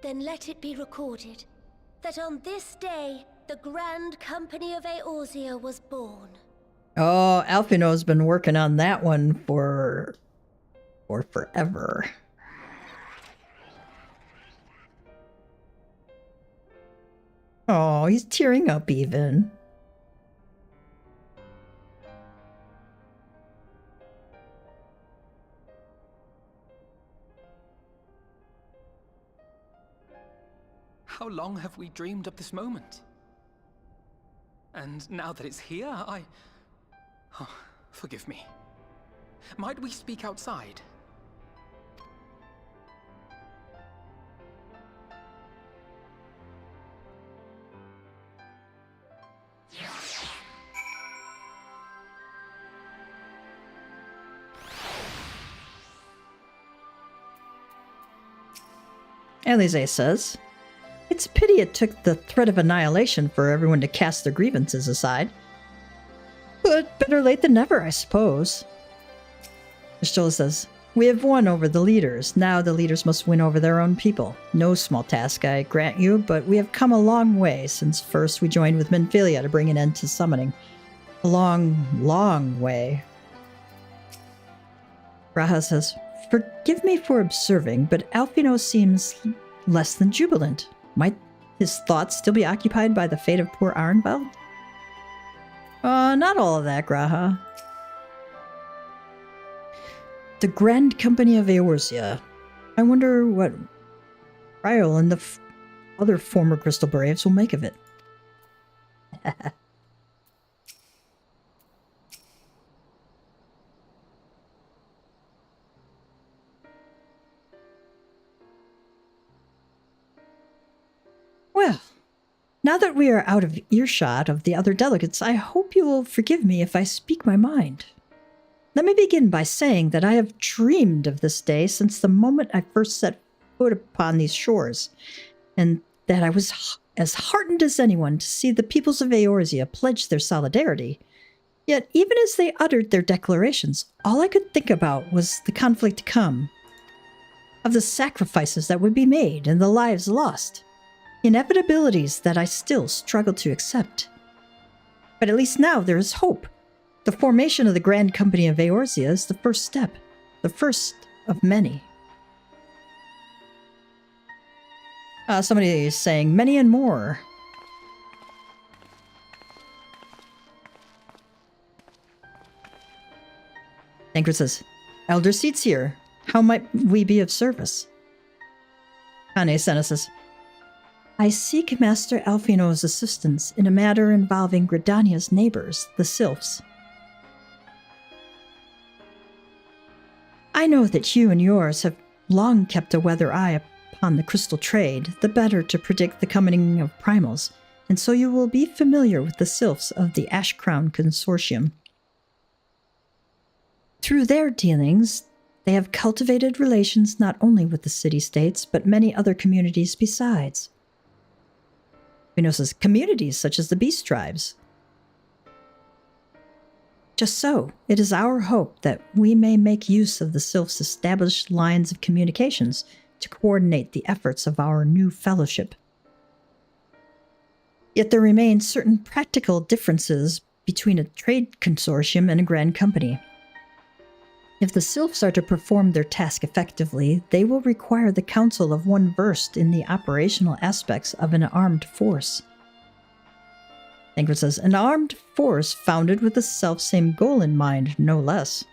Then let it be recorded that on this day, the Grand Company of Eorzea was born. Oh, Alphino's been working on that one for forever. Oh, he's tearing up even. How long have we dreamed of this moment? And now that it's here, Oh, forgive me. Might we speak outside? Eorzea says, "It's a pity it took the threat of annihilation for everyone to cast their grievances aside. But better late than never, I suppose." Y'shtola says, "We have won over the leaders. Now the leaders must win over their own people. No small task, I grant you, but we have come a long way since first we joined with Minfilia to bring an end to summoning. A long, long way." G'raha says, "Forgive me for observing, but Alphino seems less than jubilant. Might his thoughts still be occupied by the fate of poor Arnvald?" Not all of that, G'raha. The Grand Company of Eorzea. I wonder what Ryle and the other former Crystal Braves will make of it. Well, now that we are out of earshot of the other delegates, I hope you will forgive me if I speak my mind. Let me begin by saying that I have dreamed of this day since the moment I first set foot upon these shores, and that I was as heartened as anyone to see the peoples of Eorzea pledge their solidarity. Yet even as they uttered their declarations, all I could think about was the conflict to come, of the sacrifices that would be made and the lives lost. Inevitabilities that I still struggle to accept. But at least now there is hope. The formation of the Grand Company of Eorzea is the first step, the first of many. Somebody is saying, "Many and more." Tancred says, "Elder Seat's here. How might we be of service?" Kane Senna says, "I seek Master Alphino's assistance in a matter involving Gridania's neighbors, the Sylphs. I know that you and yours have long kept a weather eye upon the crystal trade, the better to predict the coming of primals, and so you will be familiar with the Sylphs of the Ashcrown Consortium. Through their dealings, they have cultivated relations not only with the city-states, but many other communities besides." Says, "Communities such as the Beast Tribes." "Just so. It is our hope that we may make use of the Sylphs' established lines of communications to coordinate the efforts of our new fellowship. Yet there remain certain practical differences between a trade consortium and a grand company. If the Sylphs are to perform their task effectively, they will require the counsel of one versed in the operational aspects of an armed force." Tancred says, "An armed force founded with the self-same goal in mind, no less."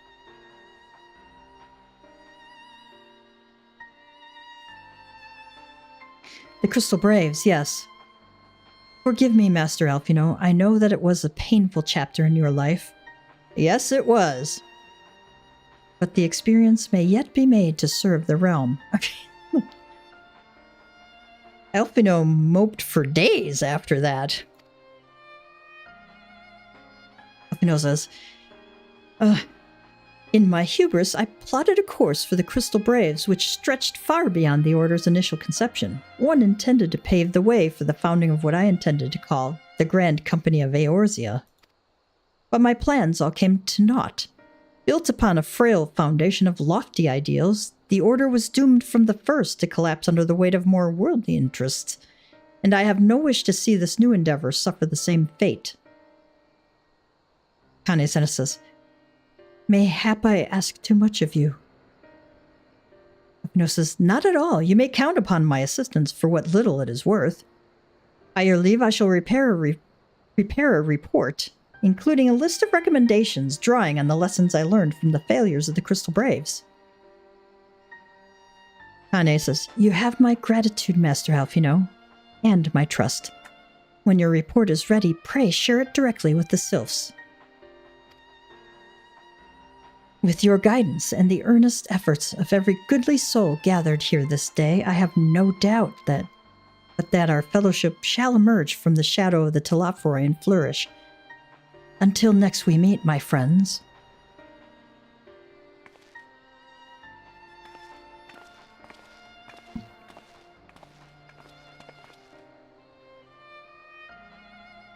The Crystal Braves, yes. Forgive me, Master Alphino. I know that it was a painful chapter in your life. Yes, it was. But the experience may yet be made to serve the realm. Alphino moped for days after that. Alphino says, "In my hubris, I plotted a course for the Crystal Braves which stretched far beyond the Order's initial conception. One intended to pave the way for the founding of what I intended to call the Grand Company of Eorzea. But my plans all came to naught. Built upon a frail foundation of lofty ideals, the Order was doomed from the first to collapse under the weight of more worldly interests, and I have no wish to see this new endeavor suffer the same fate." Kane Senna says, "Mayhap I ask too much of you?" Alphino says, "Not at all. You may count upon my assistance for what little it is worth. By your leave, I shall prepare a report, including a list of recommendations drawing on the lessons I learned from the failures of the Crystal Braves." Kane says, "You have my gratitude, Master Alphino, and my trust. When your report is ready, pray share it directly with the Sylphs. With your guidance and the earnest efforts of every goodly soul gathered here this day, I have no doubt that our fellowship shall emerge from the shadow of the Telafroi and flourish. Until next we meet, my friends."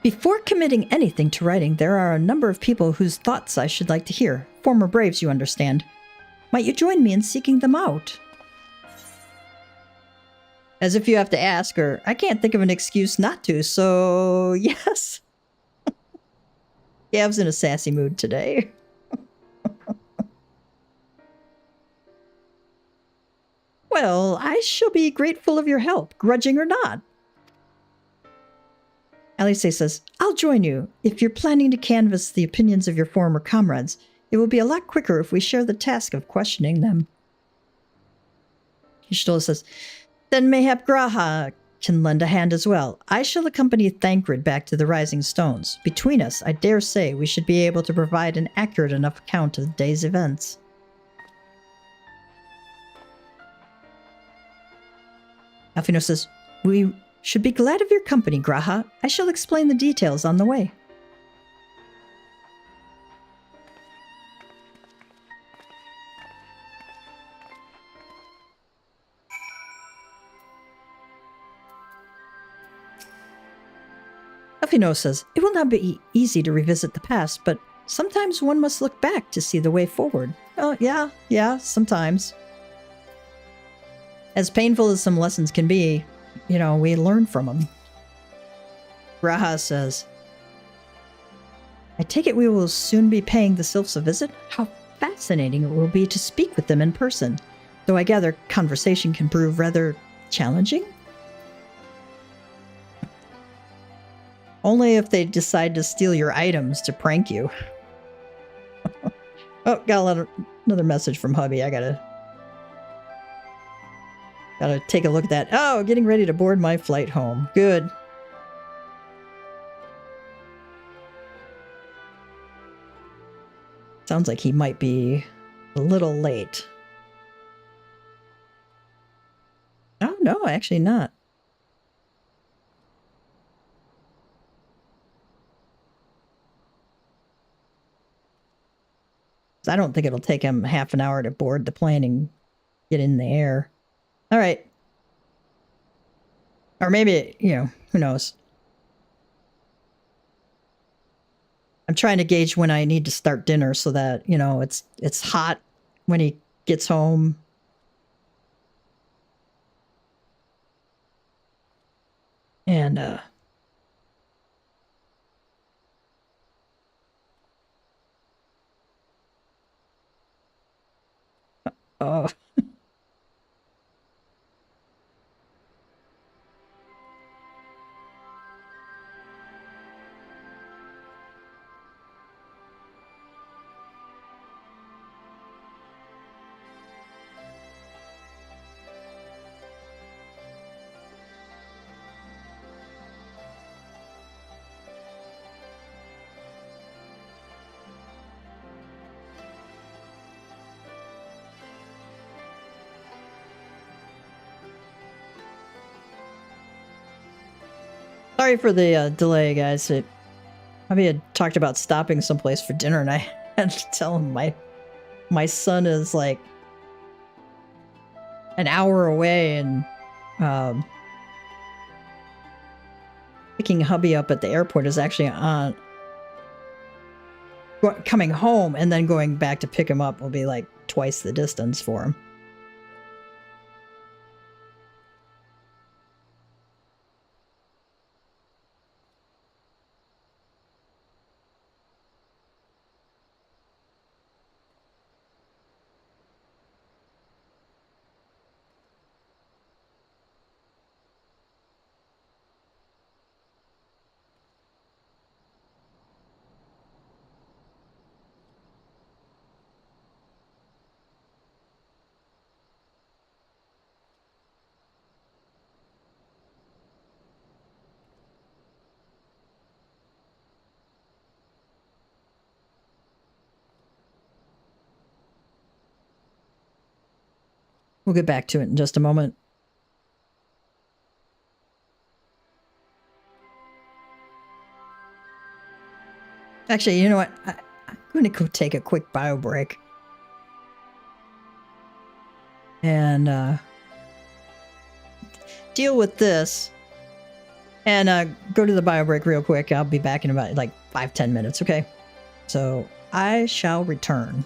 Before committing anything to writing, there are a number of people whose thoughts I should like to hear. Former braves, you understand. Might you join me in seeking them out? As if you have to ask her. I can't think of an excuse not to, so yes. Gav's in a sassy mood today. Well, I shall be grateful of your help, grudging or not. Alice says, I'll join you. If you're planning to canvass the opinions of your former comrades, it will be a lot quicker if we share the task of questioning them. Y'shtola says, then mayhap Graha can lend a hand as well. I shall accompany Thancred back to the Rising Stones. Between us, I dare say we should be able to provide an accurate enough account of the day's events. Alfino says, we should be glad of your company, Graha. I shall explain the details on the way. Alfino says, it will not be easy to revisit the past, but sometimes one must look back to see the way forward. Oh, yeah, sometimes. As painful as some lessons can be, you know, we learn from them. Graha says, I take it we will soon be paying the Sylphs a visit? How fascinating it will be to speak with them in person, though I gather conversation can prove rather challenging? Only if they decide to steal your items to prank you. Oh, got another message from hubby. I gotta take a look at that. Oh, getting ready to board my flight home. Good. Sounds like he might be a little late. Oh, no, actually not. I don't think it'll take him half an hour to board the plane and get in the air. All right. Or maybe, you know, who knows? I'm trying to gauge when I need to start dinner so that, you know, it's hot when he gets home. And, oh. Sorry for the delay, guys. I had talked about stopping someplace for dinner, and I had to tell him my son is like an hour away, and picking hubby up at the airport is actually on coming home, and then going back to pick him up will be like twice the distance for him. We'll get back to it in just a moment. Actually, you know what? I'm going to go take a quick bio break. And deal with this. And go to the bio break real quick. I'll be back in about like 5-10 minutes, okay? So I shall return.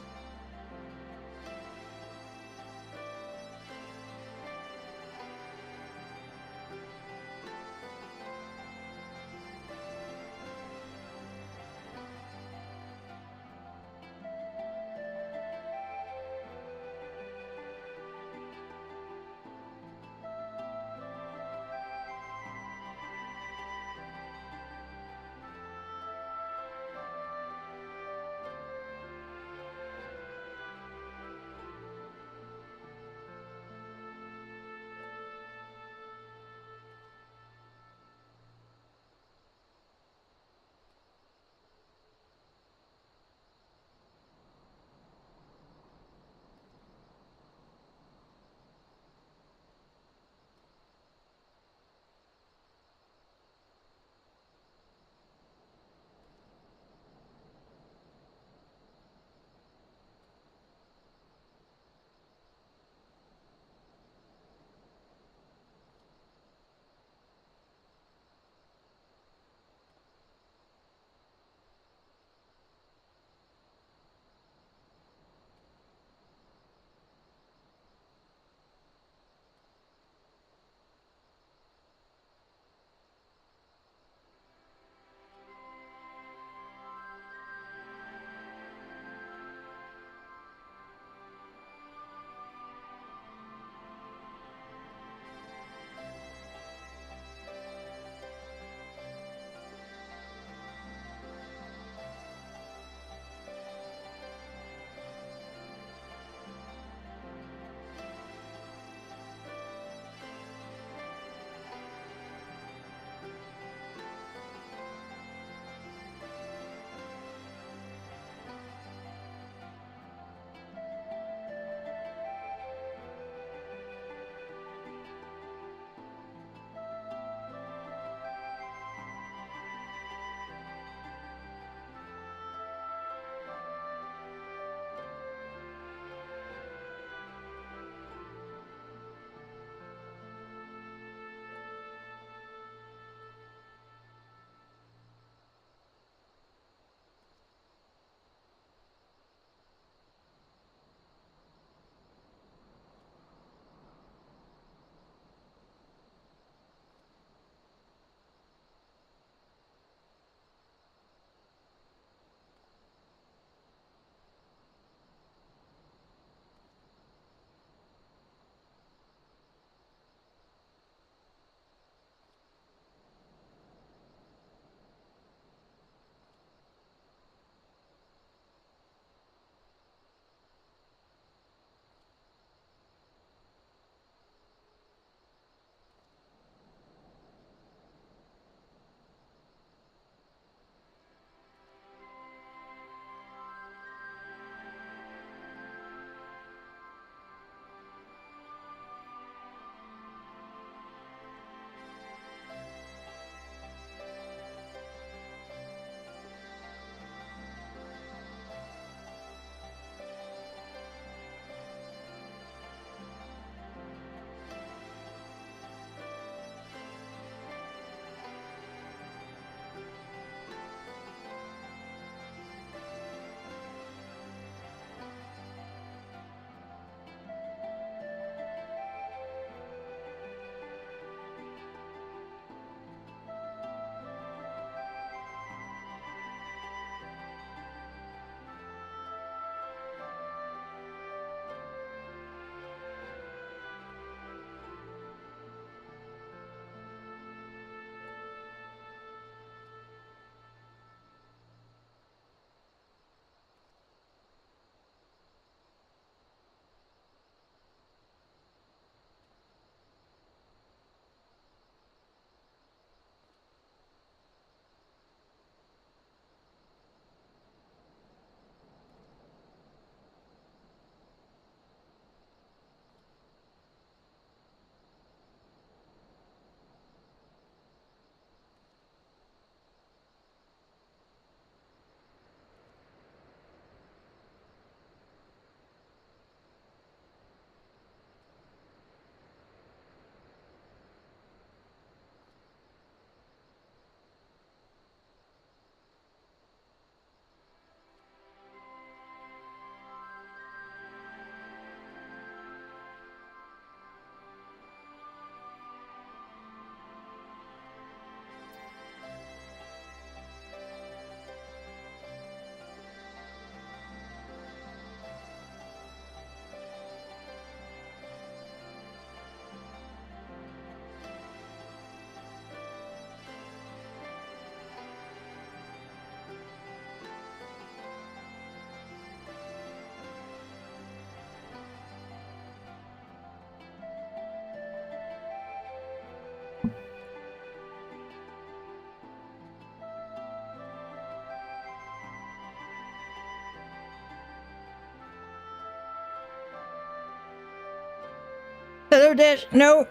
Hello, Dash. No,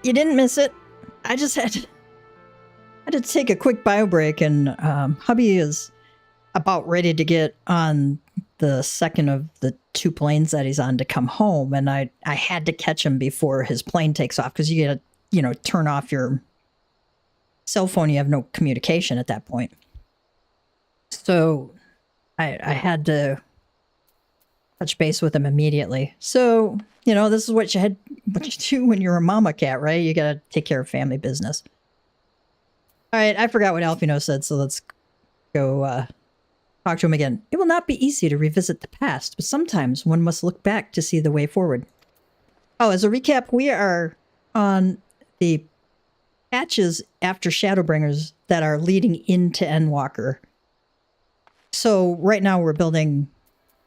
you didn't miss it. I just had to take a quick bio break, and hubby is about ready to get on the second of the 2 planes that he's on to come home, and I had to catch him before his plane takes off, because you gotta, turn off your cell phone. You have no communication at that point. So I had to touch base with him immediately. So, this is what you do when you're a mama cat, right? You gotta take care of family business. All right, I forgot what Alfino said, so let's go talk to him again. It will not be easy to revisit the past, but sometimes one must look back to see the way forward. Oh, as a recap, we are on the patches after Shadowbringers that are leading into Endwalker. So right now we're building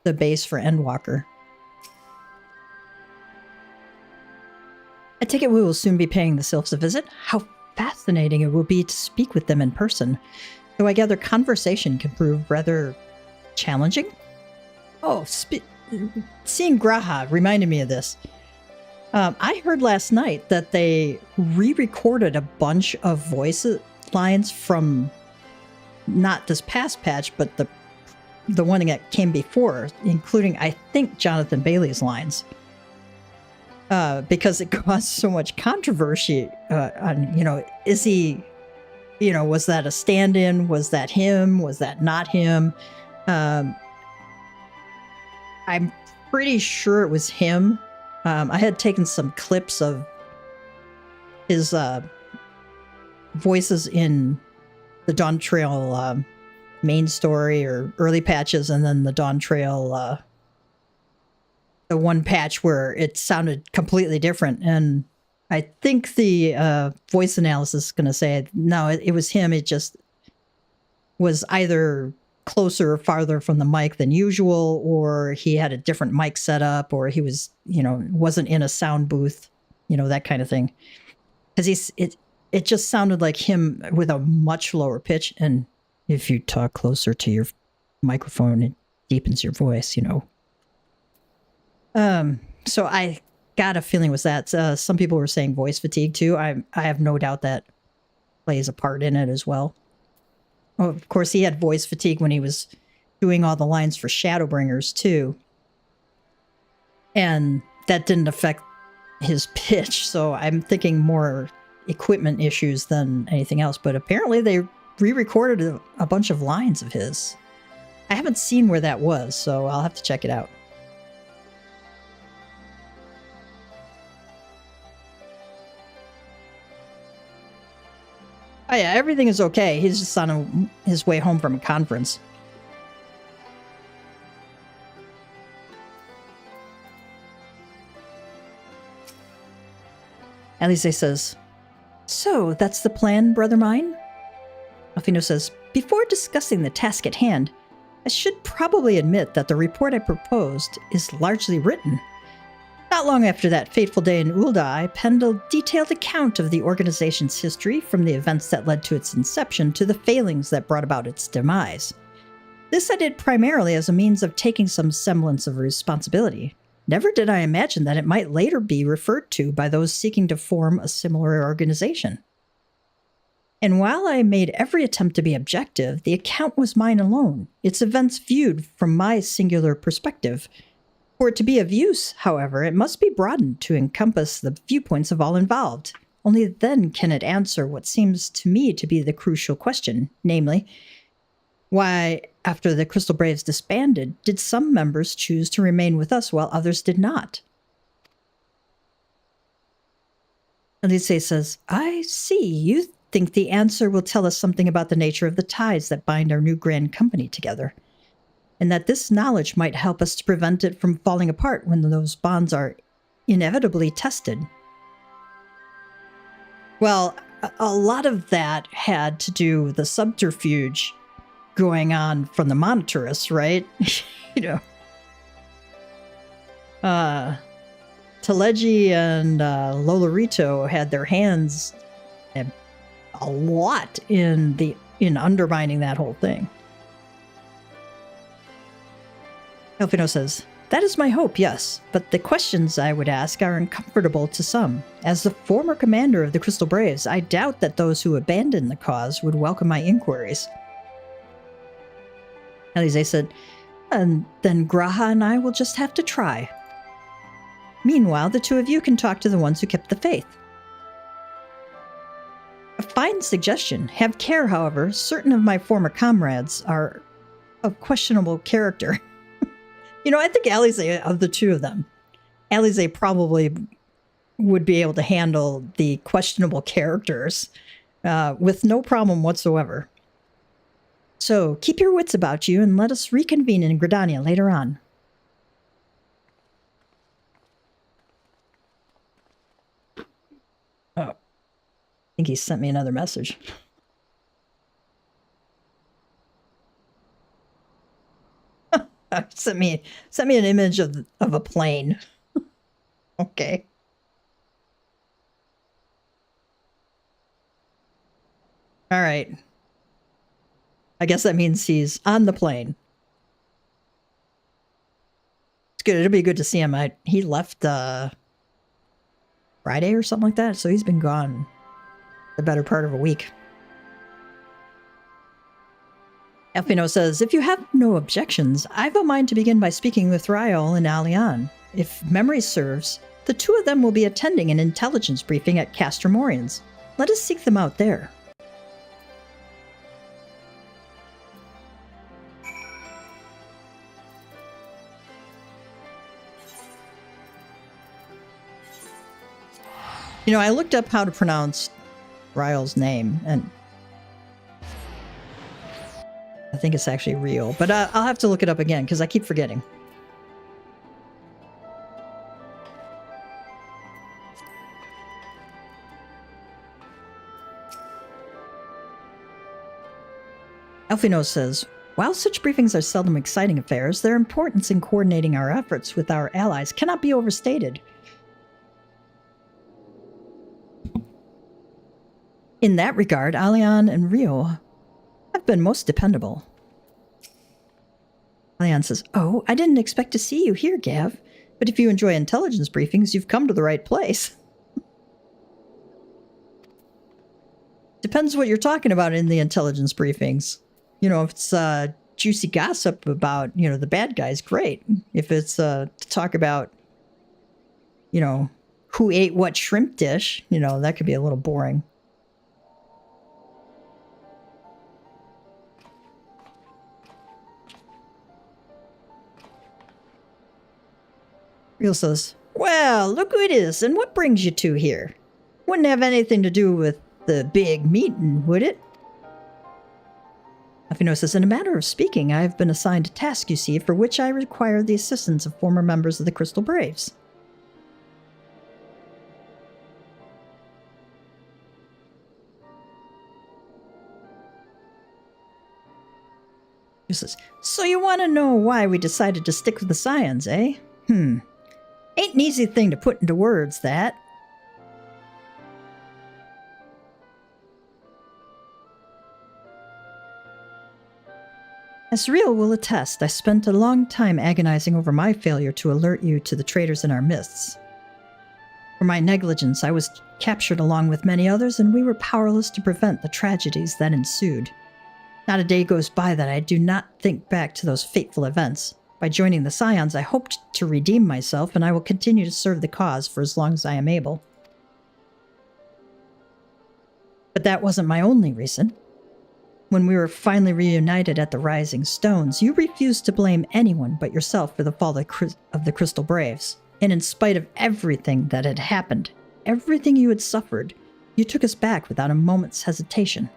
the base for Endwalker. I take it we will soon be paying the Sylphs a visit. How fascinating it will be to speak with them in person. Though I gather conversation can prove rather challenging. Oh, seeing Graha reminded me of this. I heard last night that they re-recorded a bunch of voice lines from not this past patch, but the one that came before, including, I think, Jonathan Bailey's lines. Because it caused so much controversy on, is he, was that a stand-in? Was that him? Was that not him? I'm pretty sure it was him. I had taken some clips of his voices in the Dawn Trail main story or early patches, and then the Dawn Trail, the one patch where it sounded completely different. And I think the voice analysis is going to say, no, it was him. It just was either closer or farther from the mic than usual, or he had a different mic setup, or he was, wasn't in a sound booth, that kind of thing. Because it just sounded like him with a much lower pitch. And if you talk closer to your microphone, it deepens your voice, So I got a feeling it was that. Some people were saying voice fatigue too. I have no doubt that plays a part in it as well. Oh, of course, he had voice fatigue when he was doing all the lines for Shadowbringers too. And that didn't affect his pitch, so I'm thinking more equipment issues than anything else. But apparently they re-recorded a bunch of lines of his. I haven't seen where that was, so I'll have to check it out. Oh yeah, everything is okay. He's just on his way home from a conference. Elise says, "So, that's the plan, brother mine?" Alfino says, "Before discussing the task at hand, I should probably admit that the report I proposed is largely written. Not long after that fateful day in Ul'dah, I penned a detailed account of the organization's history, from the events that led to its inception to the failings that brought about its demise. This I did primarily as a means of taking some semblance of responsibility. Never did I imagine that it might later be referred to by those seeking to form a similar organization. And while I made every attempt to be objective, the account was mine alone, its events viewed from my singular perspective. For it to be of use, however, it must be broadened to encompass the viewpoints of all involved. Only then can it answer what seems to me to be the crucial question, namely, why, after the Crystal Braves disbanded, did some members choose to remain with us while others did not?" Elise says, "I see. You think the answer will tell us something about the nature of the ties that bind our new grand company together, and that this knowledge might help us to prevent it from falling apart when those bonds are inevitably tested." Well, a lot of that had to do with the subterfuge going on from the Monitorists, right? Teleji and Lolorito had their hands a lot in undermining that whole thing. Elfino says, That is my hope, yes, but the questions I would ask are uncomfortable to some. As the former commander of the Crystal Braves, I doubt that those who abandon the cause would welcome my inquiries. Eorzea said, and then Graha and I will just have to try. Meanwhile, the two of you can talk to the ones who kept the faith. A fine suggestion. Have care, however. Certain of my former comrades are of questionable character. You know, I think Eorzea, of the two of them, Eorzea probably would be able to handle the questionable characters with no problem whatsoever. So keep your wits about you and let us reconvene in Gridania later on. Oh, I think he sent me another message. Sent me an image of a plane. Okay. All right. I guess that means he's on the plane. It's good. It'll be good to see him. He left Friday or something like that, so he's been gone the better part of a week. Elfino says, if you have no objections, I've a mind to begin by speaking with Ryol and Alian. If memory serves, the two of them will be attending an intelligence briefing at Castromorians. Let us seek them out there. You know, I looked up how to pronounce Ryol's name, and I think it's actually real, but I'll have to look it up again because I keep forgetting. Elfino says, while such briefings are seldom exciting affairs, their importance in coordinating our efforts with our allies cannot be overstated. In that regard, Alian and Rio have been most dependable. Alian says, oh, I didn't expect to see you here, Gav. But if you enjoy intelligence briefings, you've come to the right place. Depends what you're talking about in the intelligence briefings. You know, if it's juicy gossip about, you know, the bad guys, great. If it's to talk about, you know, who ate what shrimp dish, you know, that could be a little boring. Real says, well, look who it is, and what brings you two here? Wouldn't have anything to do with the big meeting, would it? Afino says, in a matter of speaking, I have been assigned a task, you see, for which I require the assistance of former members of the Crystal Braves. He says, so you want to know why we decided to stick with the Scions, eh? Ain't an easy thing to put into words, that. As Real will attest, I spent a long time agonizing over my failure to alert you to the traitors in our midst. For my negligence, I was captured along with many others, and we were powerless to prevent the tragedies that ensued. Not a day goes by that I do not think back to those fateful events. By joining the Scions, I hoped to redeem myself, and I will continue to serve the cause for as long as I am able. But that wasn't my only reason. When we were finally reunited at the Rising Stones, you refused to blame anyone but yourself for the fall of the Crystal Braves. And in spite of everything that had happened, everything you had suffered, you took us back without a moment's hesitation.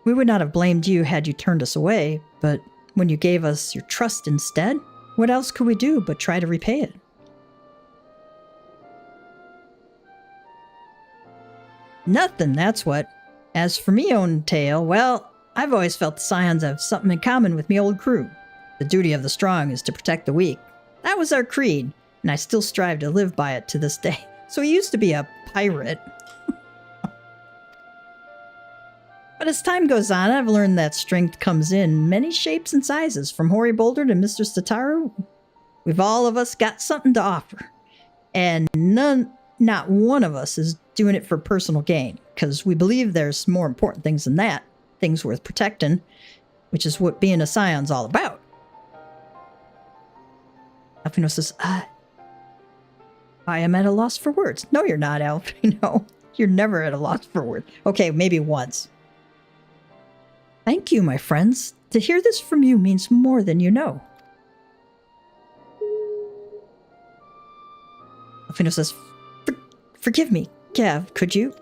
We would not have blamed you had you turned us away, but when you gave us your trust instead, what else could we do but try to repay it? Nothing, that's what. As for me own tale, well, I've always felt the Scions have something in common with me old crew. The duty of the strong is to protect the weak. That was our creed, and I still strive to live by it to this day. So he used to be a pirate. But as time goes on, I've learned that strength comes in many shapes and sizes. From Hoary Boulder to Mr. Stataru, we've all of us got something to offer. And not one of us is doing it for personal gain, because we believe there's more important things than that, things worth protecting, which is what being a Scion's all about. Alphino says, I am at a loss for words. No, you're not, Alphino. You're never at a loss for words. Okay, maybe once. Thank you, my friends. To hear this from you means more than you know. Alphino says, forgive me, Gav, could you?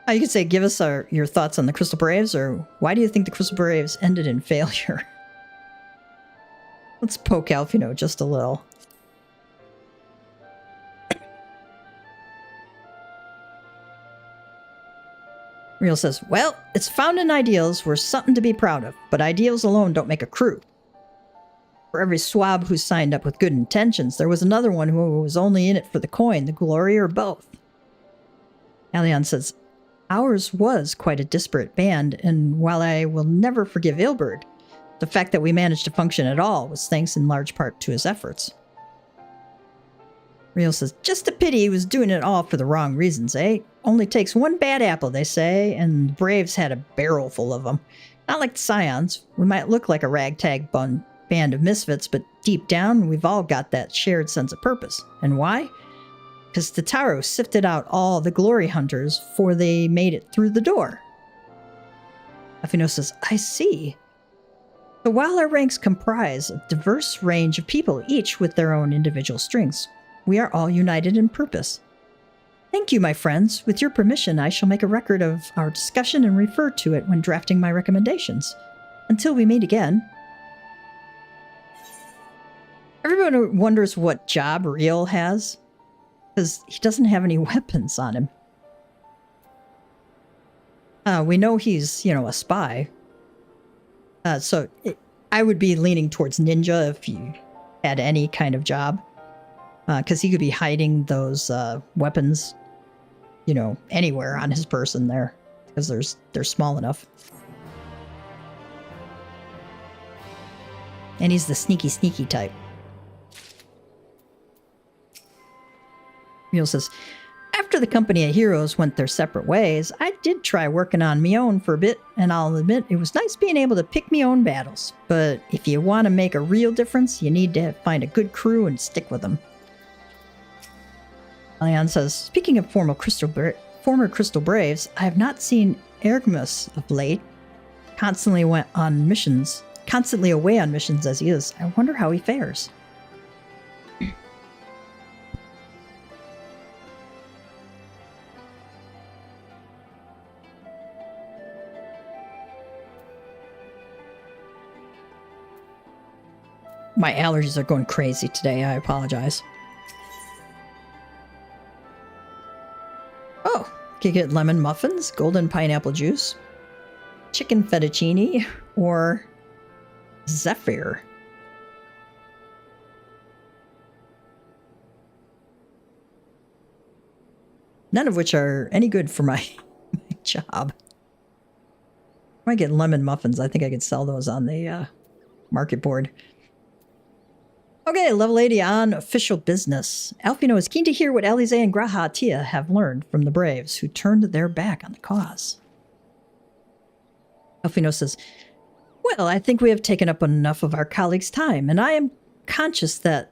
You could say, give us your thoughts on the Crystal Braves, or why do you think the Crystal Braves ended in failure? Let's poke Alphino just a little. Real says, well, its founding ideals were something to be proud of, but ideals alone don't make a crew. For every swab who signed up with good intentions, there was another one who was only in it for the coin, the glory, or both. Alion says, ours was quite a disparate band, and while I will never forgive Ilberd, the fact that we managed to function at all was thanks in large part to his efforts. Real says, just a pity he was doing it all for the wrong reasons, eh? Only takes one bad apple, they say, and the Braves had a barrel full of them. Not like the Scions. We might look like a ragtag band of misfits, but deep down, we've all got that shared sense of purpose. And why? Because Tataru sifted out all the glory hunters before they made it through the door. Alphino says, I see. So while our ranks comprise a diverse range of people, each with their own individual strengths, we are all united in purpose. Thank you, my friends. With your permission, I shall make a record of our discussion and refer to it when drafting my recommendations. Until we meet again. Everyone wonders what job Real has, because he doesn't have any weapons on him. We know he's, a spy. So I would be leaning towards ninja if you had any kind of job. Because he could be hiding those weapons, anywhere on his person there. Because they're small enough. And he's the sneaky type. Real says, after the company of heroes went their separate ways, I did try working on me own for a bit, and I'll admit it was nice being able to pick me own battles. But if you want to make a real difference, you need to find a good crew and stick with them. Leon says, speaking of former Crystal Braves, I have not seen Ergmus of late. Constantly away on missions as he is. I wonder how he fares. My allergies are going crazy today. I apologize. Oh, you get lemon muffins, golden pineapple juice, chicken fettuccine, or Zephyr. None of which are any good for my job. I might get lemon muffins. I think I could sell those on the market board. Okay, level 80 on official business. Alphino is keen to hear what Eorzea and G'raha Tia have learned from the Braves, who turned their back on the cause. Alphino says, well, I think we have taken up enough of our colleagues' time, and I am conscious that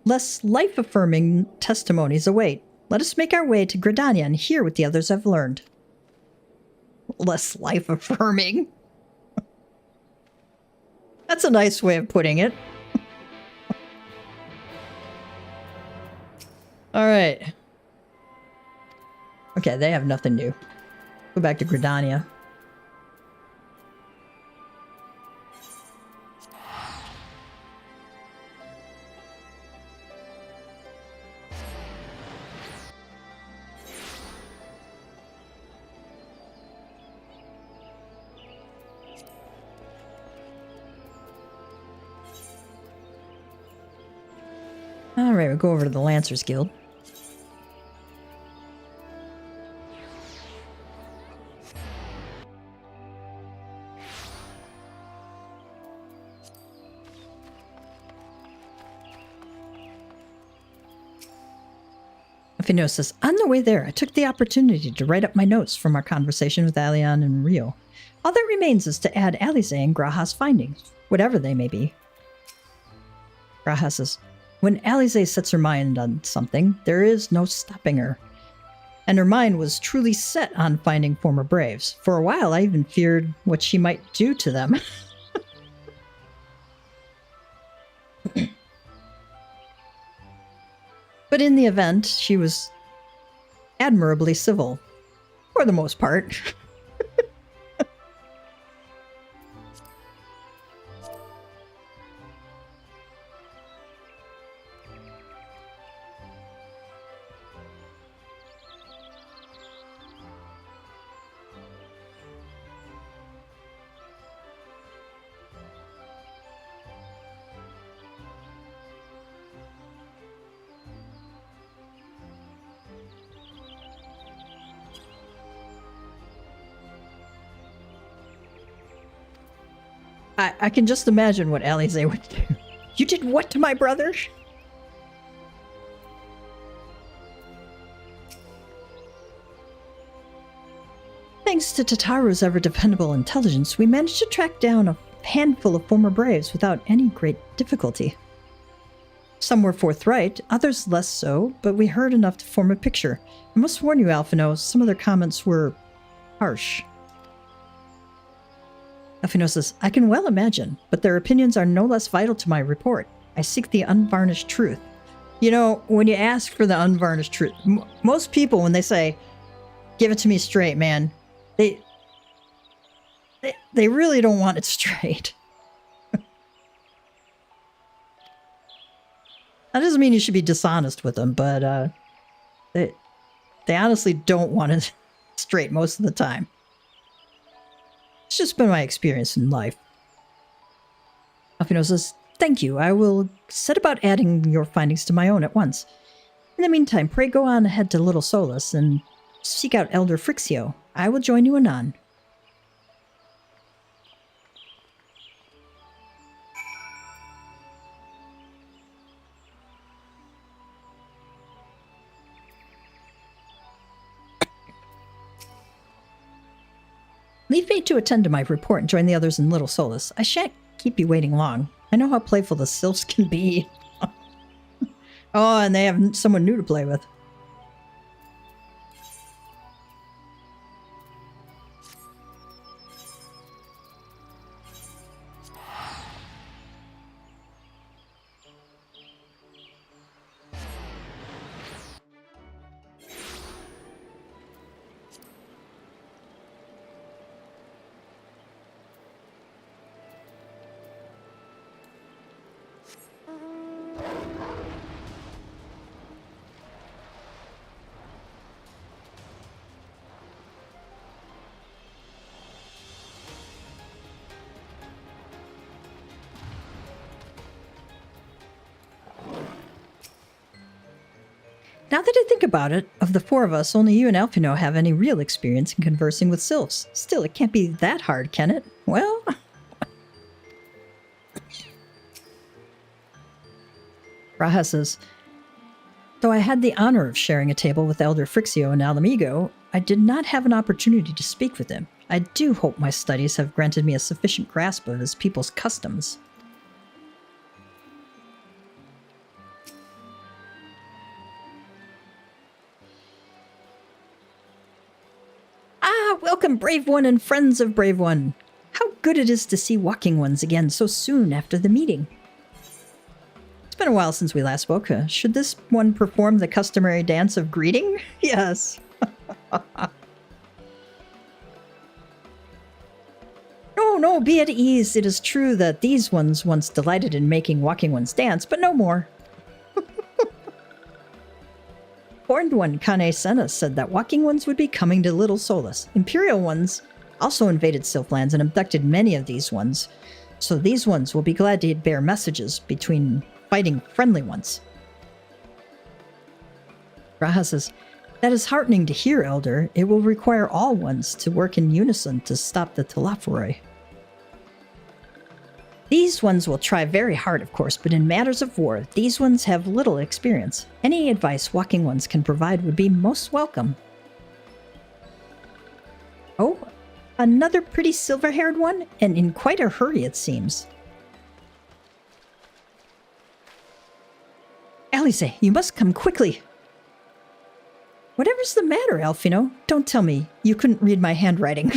less life-affirming testimonies await. Let us make our way to Gridania and hear what the others have learned. Less life-affirming? That's a nice way of putting it. All right. Okay, they have nothing new. Go back to Gridania. All right, we'll go over to the Lancers Guild. Afino says, on the way there, I took the opportunity to write up my notes from our conversation with Alion and Rio. All that remains is to add Alize and Graha's findings, whatever they may be. Graha says, when Alize sets her mind on something, there is no stopping her. And her mind was truly set on finding former Braves. For a while, I even feared what she might do to them. But in the event, she was admirably civil, for the most part. I can just imagine what Alize would do. You did what to my brother? Thanks to Tataru's ever-dependable intelligence, we managed to track down a handful of former Braves without any great difficulty. Some were forthright, others less so, but we heard enough to form a picture. I must warn you, Alphino, some of their comments were harsh. Alphino says, I can well imagine, but their opinions are no less vital to my report. I seek the unvarnished truth. You know, when you ask for the unvarnished truth, most people, when they say, give it to me straight, man, they really don't want it straight. That doesn't mean you should be dishonest with them, but they honestly don't want it straight most of the time. It's just been my experience in life. Alphino says, thank you. I will set about adding your findings to my own at once. In the meantime, pray go on ahead to Little Solus and seek out Elder Frixio. I will join you anon. Leave me to attend to my report and join the others in Little Solus. I shan't keep you waiting long. I know how playful the sylphs can be. Oh, and they have someone new to play with. Now that I think about it, of the four of us, only you and Alphino have any real experience in conversing with sylphs. Still, it can't be that hard, can it? Well... Raha says, though I had the honor of sharing a table with Elder Frixio and Alamigo, I did not have an opportunity to speak with him. I do hope my studies have granted me a sufficient grasp of his people's customs. Welcome, Brave One and friends of Brave One. How good it is to see walking ones again so soon after the meeting. It's been a while since we last spoke. Should this one perform the customary dance of greeting? Yes. No, be at ease. It is true that these ones once delighted in making walking ones dance, but no more. Horned one Kane Senna said that walking ones would be coming to Little Solus. Imperial ones also invaded Sylphlands and abducted many of these ones, so these ones will be glad to bear messages between fighting friendly ones. Raha says, that is heartening to hear, Elder. It will require all ones to work in unison to stop the Telophoroi. These ones will try very hard, of course, but in matters of war, these ones have little experience. Any advice walking ones can provide would be most welcome. Oh, another pretty silver-haired one, and in quite a hurry, it seems. Alice, you must come quickly. Whatever's the matter, Alfino? Don't tell me you couldn't read my handwriting.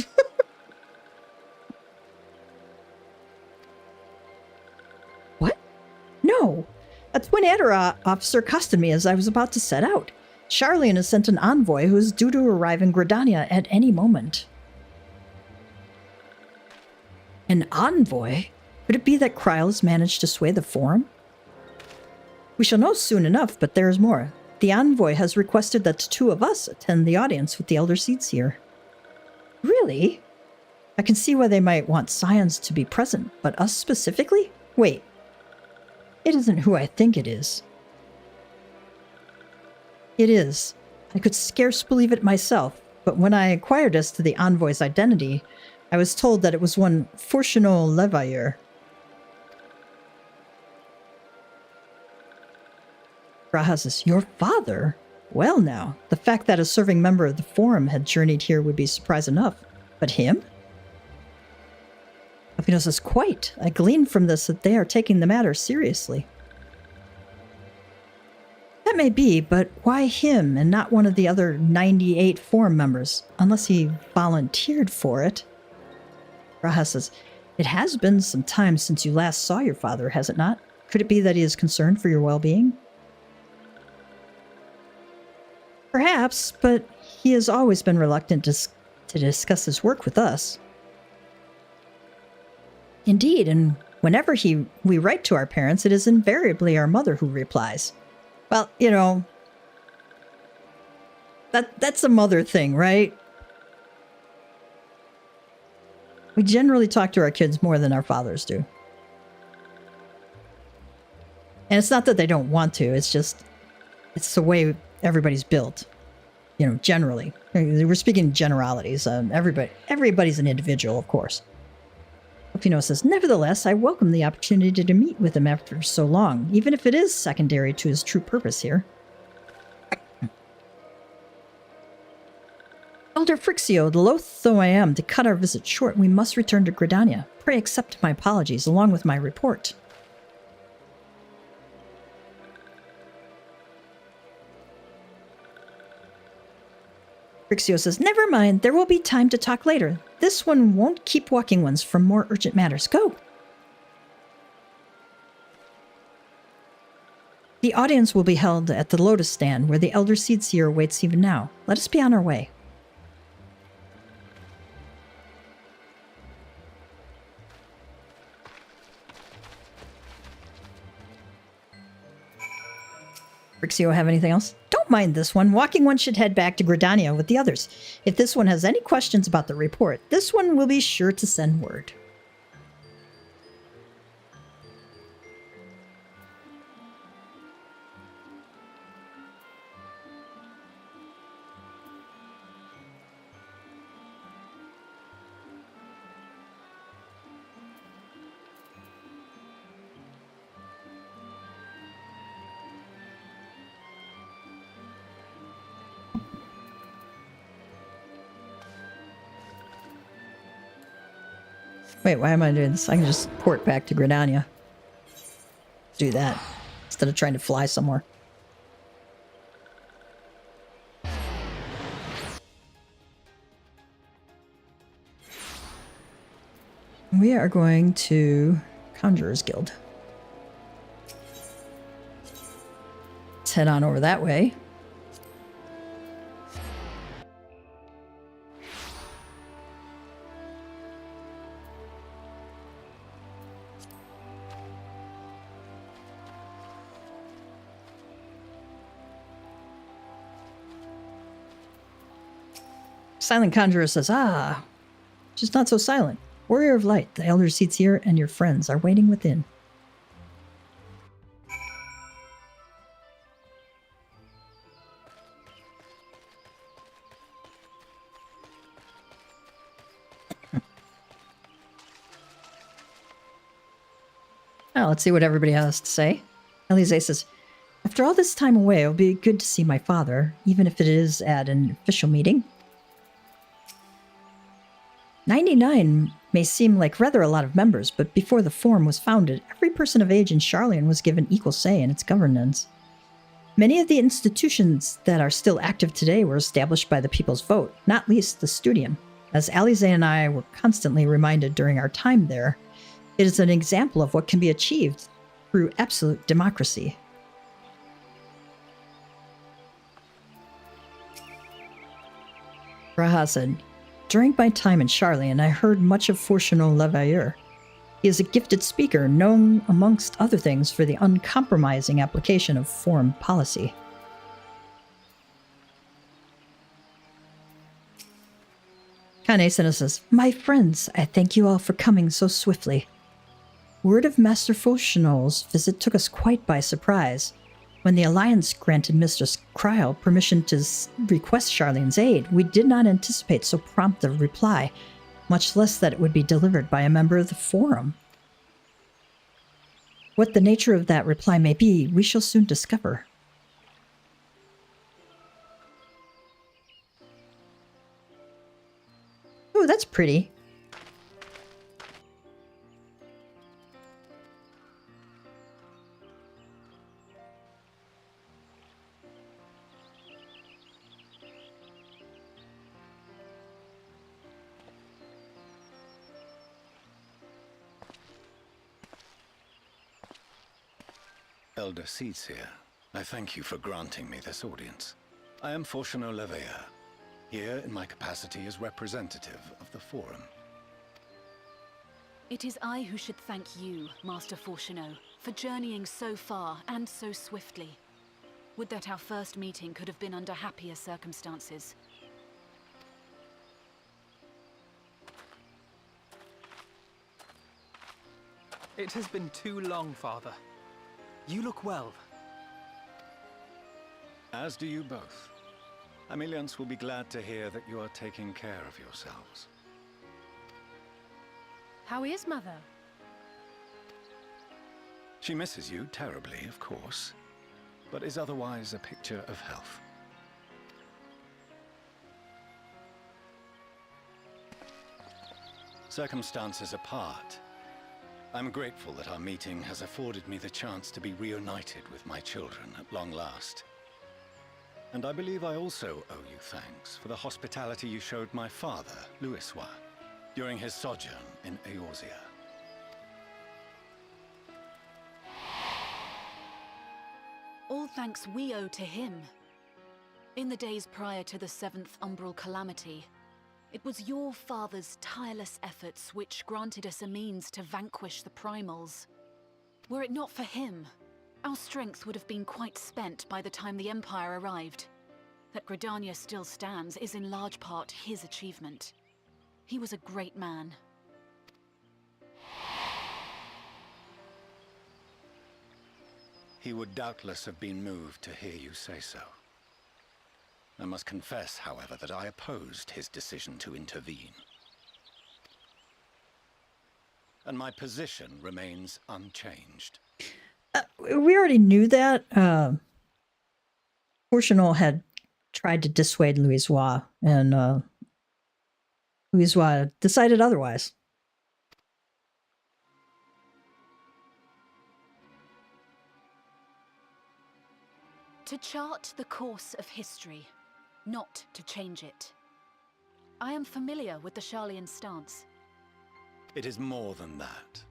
What? No. A Twin Adder officer accosted me as I was about to set out. Charlian has sent an envoy who is due to arrive in Gridania at any moment. An envoy? Could it be that Kryl has managed to sway the Forum? We shall know soon enough, but there is more. The envoy has requested that the two of us attend the audience with the Elder Seeds here. Really? I can see why they might want Scions to be present, but us specifically? Wait. It isn't who I think it is. It is. I could scarce believe it myself, but when I inquired as to the envoy's identity, I was told that it was one Fourcheneau Levailleur. Graha says, your father? Well now, the fact that a serving member of the Forum had journeyed here would be surprise enough. But him? Alfino says, quite. I gleaned from this that they are taking the matter seriously. That may be, but why him and not one of the other 98 Forum members? Unless he volunteered for it. Graha says, it has been some time since you last saw your father, has it not? Could it be that he is concerned for your well-being? Perhaps, but he has always been reluctant to discuss his work with us. Indeed, and whenever we write to our parents, it is invariably our mother who replies. Well, you know, that's a mother thing, right? We generally talk to our kids more than our fathers do. And it's not that they don't want to, it's just, it's the way everybody's built, you know, generally. We're speaking generalities. Everybody's an individual, of course. Alfino says, nevertheless, I welcome the opportunity to meet with him after so long, even if it is secondary to his true purpose here. Elder Frixio, loath though I am to cut our visit short, we must return to Gridania. Pray accept my apologies, along with my report. Frixio says, never mind, there will be time to talk later. This one won't keep walking ones from more urgent matters. Go! The audience will be held at the Lotus Stand, where the Elder Seedseer awaits even now. Let us be on our way. Frixio have anything else? Don't mind this one. Walking one should head back to Gridania with the others. If this one has any questions about the report, this one will be sure to send word. Wait, why am I doing this? I can just port back to Gridania. Do that instead of trying to fly somewhere. We are going to Conjurer's Guild. Let's head on over that way. Silent Conjurer says, ah, just not so silent. Warrior of Light, the Elder Seedseer and your friends are waiting within. Well, let's see what everybody has to say. Eorzea says, after all this time away, it'll be good to see my father, even if it is at an official meeting. 99 may seem like rather a lot of members, but before the Forum was founded, every person of age in Sharlayan was given equal say in its governance. Many of the institutions that are still active today were established by the people's vote, not least the Studium. As Eorzea and I were constantly reminded during our time there, it is an example of what can be achieved through absolute democracy. Raha said, during my time in Sharlayan, I heard much of Fortuno Levailleur. He is a gifted speaker, known amongst other things for the uncompromising application of foreign policy. Kanesana says, my friends, I thank you all for coming so swiftly. Word of Master Fortuno's visit took us quite by surprise. When the Alliance granted Mistress Kryl permission to request Sharlayan's aid, we did not anticipate so prompt a reply, much less that it would be delivered by a member of the Forum. What the nature of that reply may be, we shall soon discover. Oh, that's pretty. Elder Seedseer, I thank you for granting me this audience. I am Fortuno Levailleur, here in my capacity as representative of the Forum. It is I who should thank you, Master Fortuno, for journeying so far and so swiftly. Would that our first meeting could have been under happier circumstances. It has been too long, Father. You look well. As do you both. Ameliance will be glad to hear that you are taking care of yourselves. How is Mother? She misses you terribly, of course, but is otherwise a picture of health. Circumstances apart, I'm grateful that our meeting has afforded me the chance to be reunited with my children at long last. And I believe I also owe you thanks for the hospitality you showed my father, Louisois, during his sojourn in Eorzea. All thanks we owe to him. In the days prior to the 7th Umbral Calamity, it was your father's tireless efforts which granted us a means to vanquish the Primals. Were it not for him, our strength would have been quite spent by the time the Empire arrived. That Gridania still stands is in large part his achievement. He was a great man. He would doubtless have been moved to hear you say so. I must confess, however, that I opposed his decision to intervene. And my position remains unchanged. We already knew that. Fortuno had tried to dissuade Louisois, and Louisois decided otherwise. To chart the course of history, not to change it. I am familiar with the Sharlayan stance. It is more than that.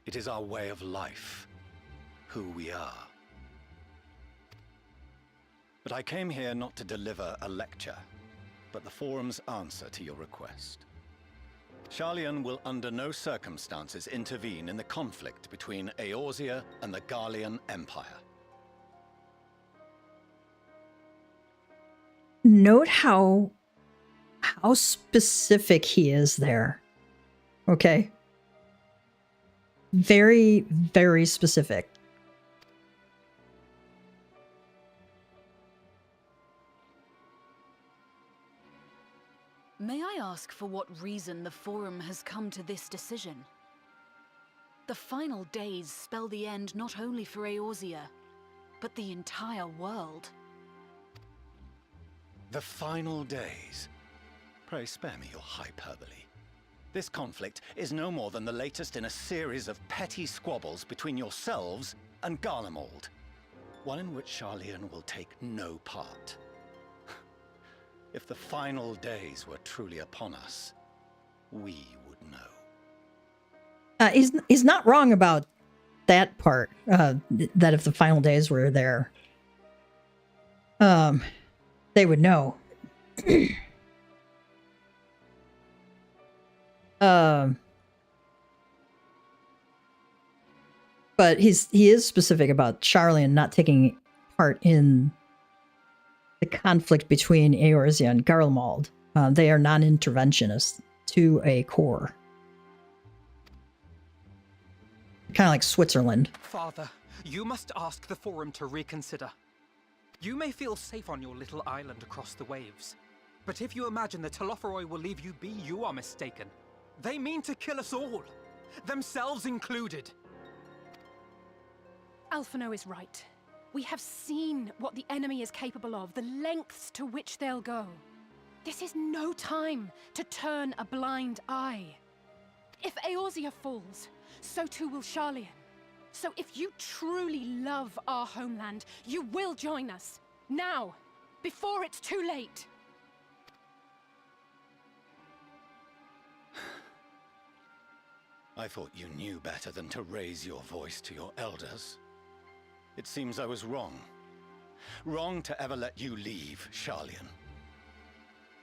It is our way of life, who we are. But I came here not to deliver a lecture, but the Forum's answer to your request. Sharlayan will under no circumstances intervene in the conflict between Eorzea and the Garlean Empire. Note how specific he is there. Okay? Very, very specific. May I ask for what reason the Forum has come to this decision? The final days spell the end not only for Eorzea, but the entire world. The final days? Pray spare me your hyperbole. This conflict is no more than the latest in a series of petty squabbles between yourselves and Garlemald. One in which Sharlayan will take no part. If the final days were truly upon us, we would know. He's not wrong about that part, that if the final days were there, they would know. But he is specific about Sharlayan not taking part in the conflict between Eorzea and Garlemald. They are non-interventionists to a core. Kind of like Switzerland. Father, you must ask the Forum to reconsider. You may feel safe on your little island across the waves, but if you imagine the Telophoroi will leave you be, you are mistaken. They mean to kill us all, themselves included. Alphino is right. We have seen what the enemy is capable of, the lengths to which they'll go. This is no time to turn a blind eye. If Eorzea falls, so too will Sharlayan. So if you truly love our homeland, you will join us. Now, before it's too late. I thought you knew better than to raise your voice to your elders. It seems I was wrong. Wrong to ever let you leave, Sharlayan.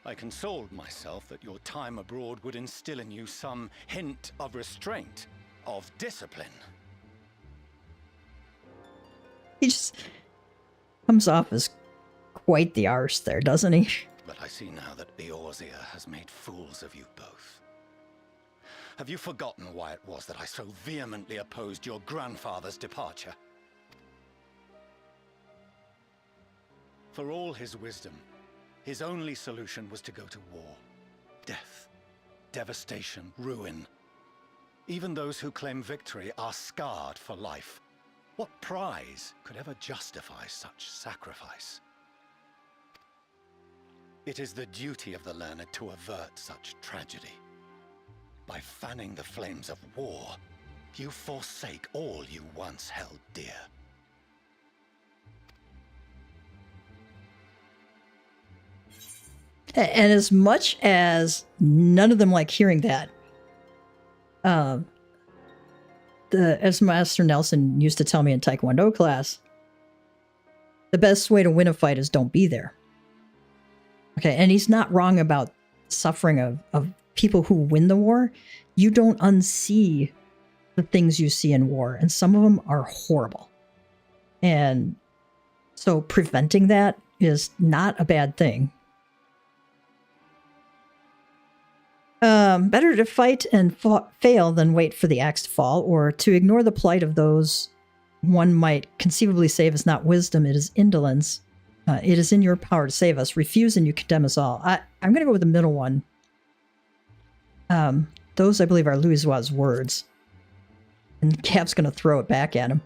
I consoled myself that your time abroad would instill in you some hint of restraint, of discipline. He just comes off as quite the arse there, doesn't he? But I see now that Eorzea has made fools of you both. Have you forgotten why it was that I so vehemently opposed your grandfather's departure? For all his wisdom, his only solution was to go to war. Death, devastation, ruin. Even those who claim victory are scarred for life. What prize could ever justify such sacrifice? It is the duty of the learned to avert such tragedy. By fanning the flames of war, you forsake all you once held dear. And as much as none of them like hearing that, as Master Nelson used to tell me in Taekwondo class, the best way to win a fight is don't be there. Okay, and he's not wrong about suffering of people who win the war. You don't unsee the things you see in war, and some of them are horrible. And so preventing that is not a bad thing. Better to fight and fail than wait for the axe to fall, or to ignore the plight of those one might conceivably save is not wisdom, it is indolence. It is in your power to save us. Refuse and you condemn us all. I'm going to go with the middle one. Those, I believe, are Louisoix's words. And Cap's going to throw it back at him.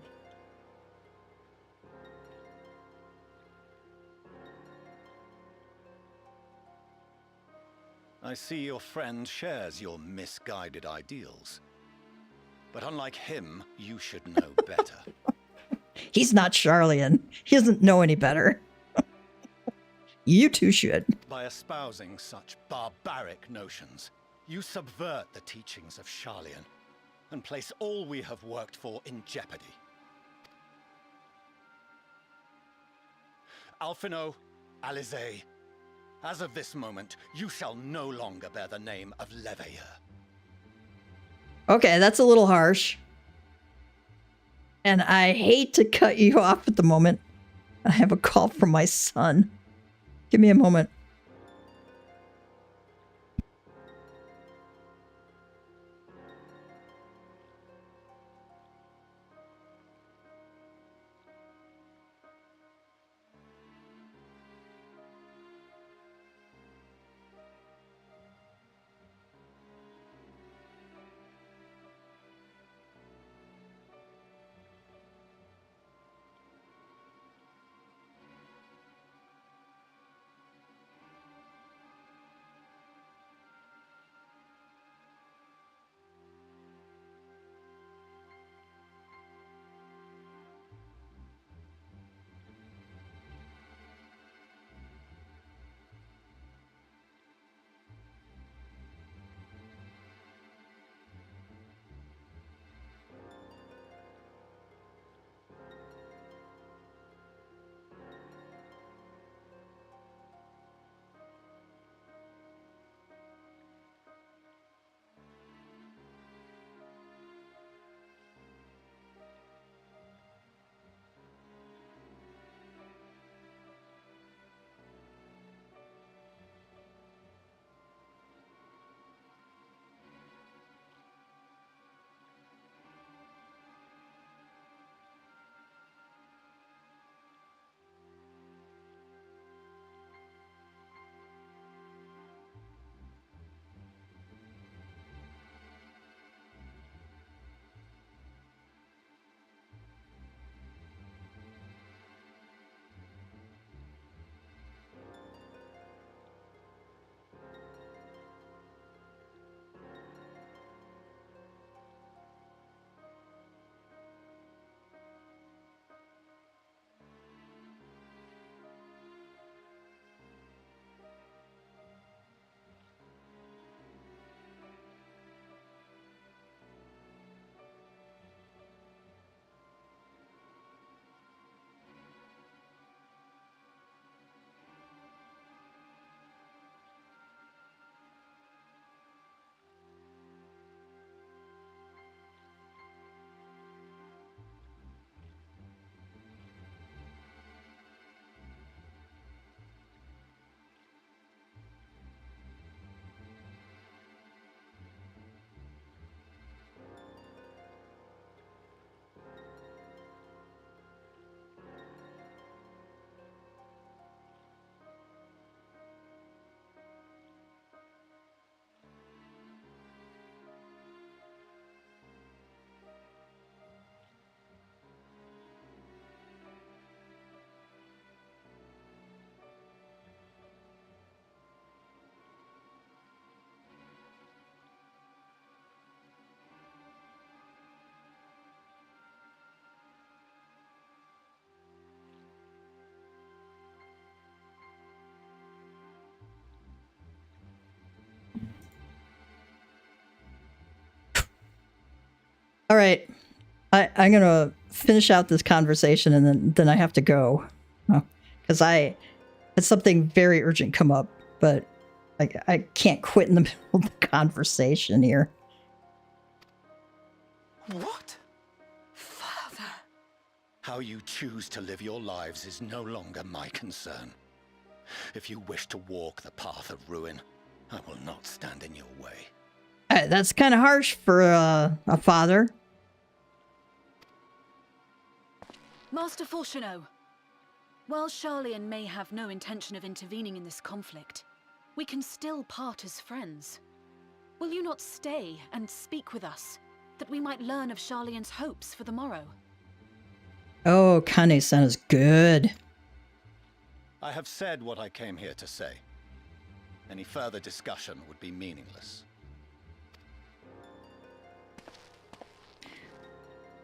I see your friend shares your misguided ideals. But unlike him, you should know better. He's not Sharlayan. He doesn't know any better. You two should. By espousing such barbaric notions, you subvert the teachings of Sharlayan and place all we have worked for in jeopardy. Alphino, Alisaie, as of this moment, you shall no longer bear the name of Leveilleur. Okay, that's a little harsh. And I hate to cut you off at the moment. I have a call from my son. Give me a moment. All right. I'm going to finish out this conversation and then I have to go. Because I had something very urgent come up, but I can't quit in the middle of the conversation here. What? Father! How you choose to live your lives is no longer my concern. If you wish to walk the path of ruin, I will not stand in your way. That's kind of harsh for a father. Master Fortuneau, while Charlian may have no intention of intervening in this conflict, we can still part as friends. Will you not stay and speak with us, that we might learn of Charlian's hopes for the morrow? Oh, Kane-san is good. I have said what I came here to say. Any further discussion would be meaningless.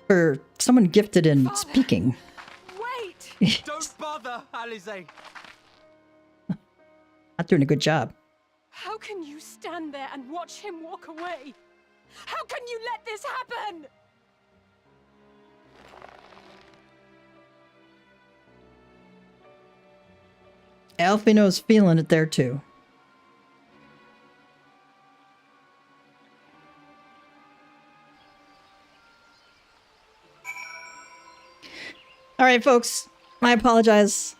For someone gifted in speaking. Wait! Don't bother, Alize. Not doing a good job. How can you stand there and watch him walk away? How can you let this happen? Alfino's feeling it there too. All right, folks. I apologize.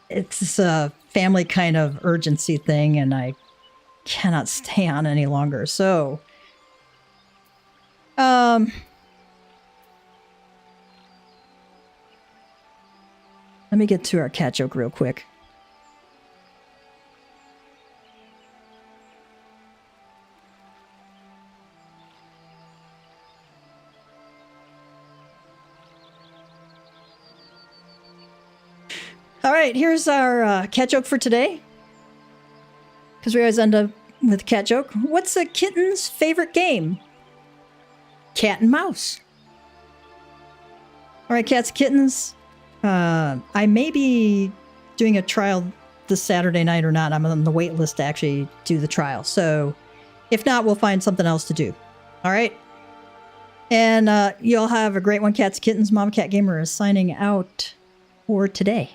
It's a family kind of urgency thing, and I cannot stay on any longer. So, let me get to our cat joke real quick. All right, here's our cat joke for today. Because we always end up with a cat joke. What's a kitten's favorite game? Cat and mouse. All right, cats and kittens. I may be doing a trial this Saturday night or not. I'm on the wait list to actually do the trial. So if not, we'll find something else to do. All right. And you all have a great one, cats and kittens. Mama Cat Gamer is signing out for today.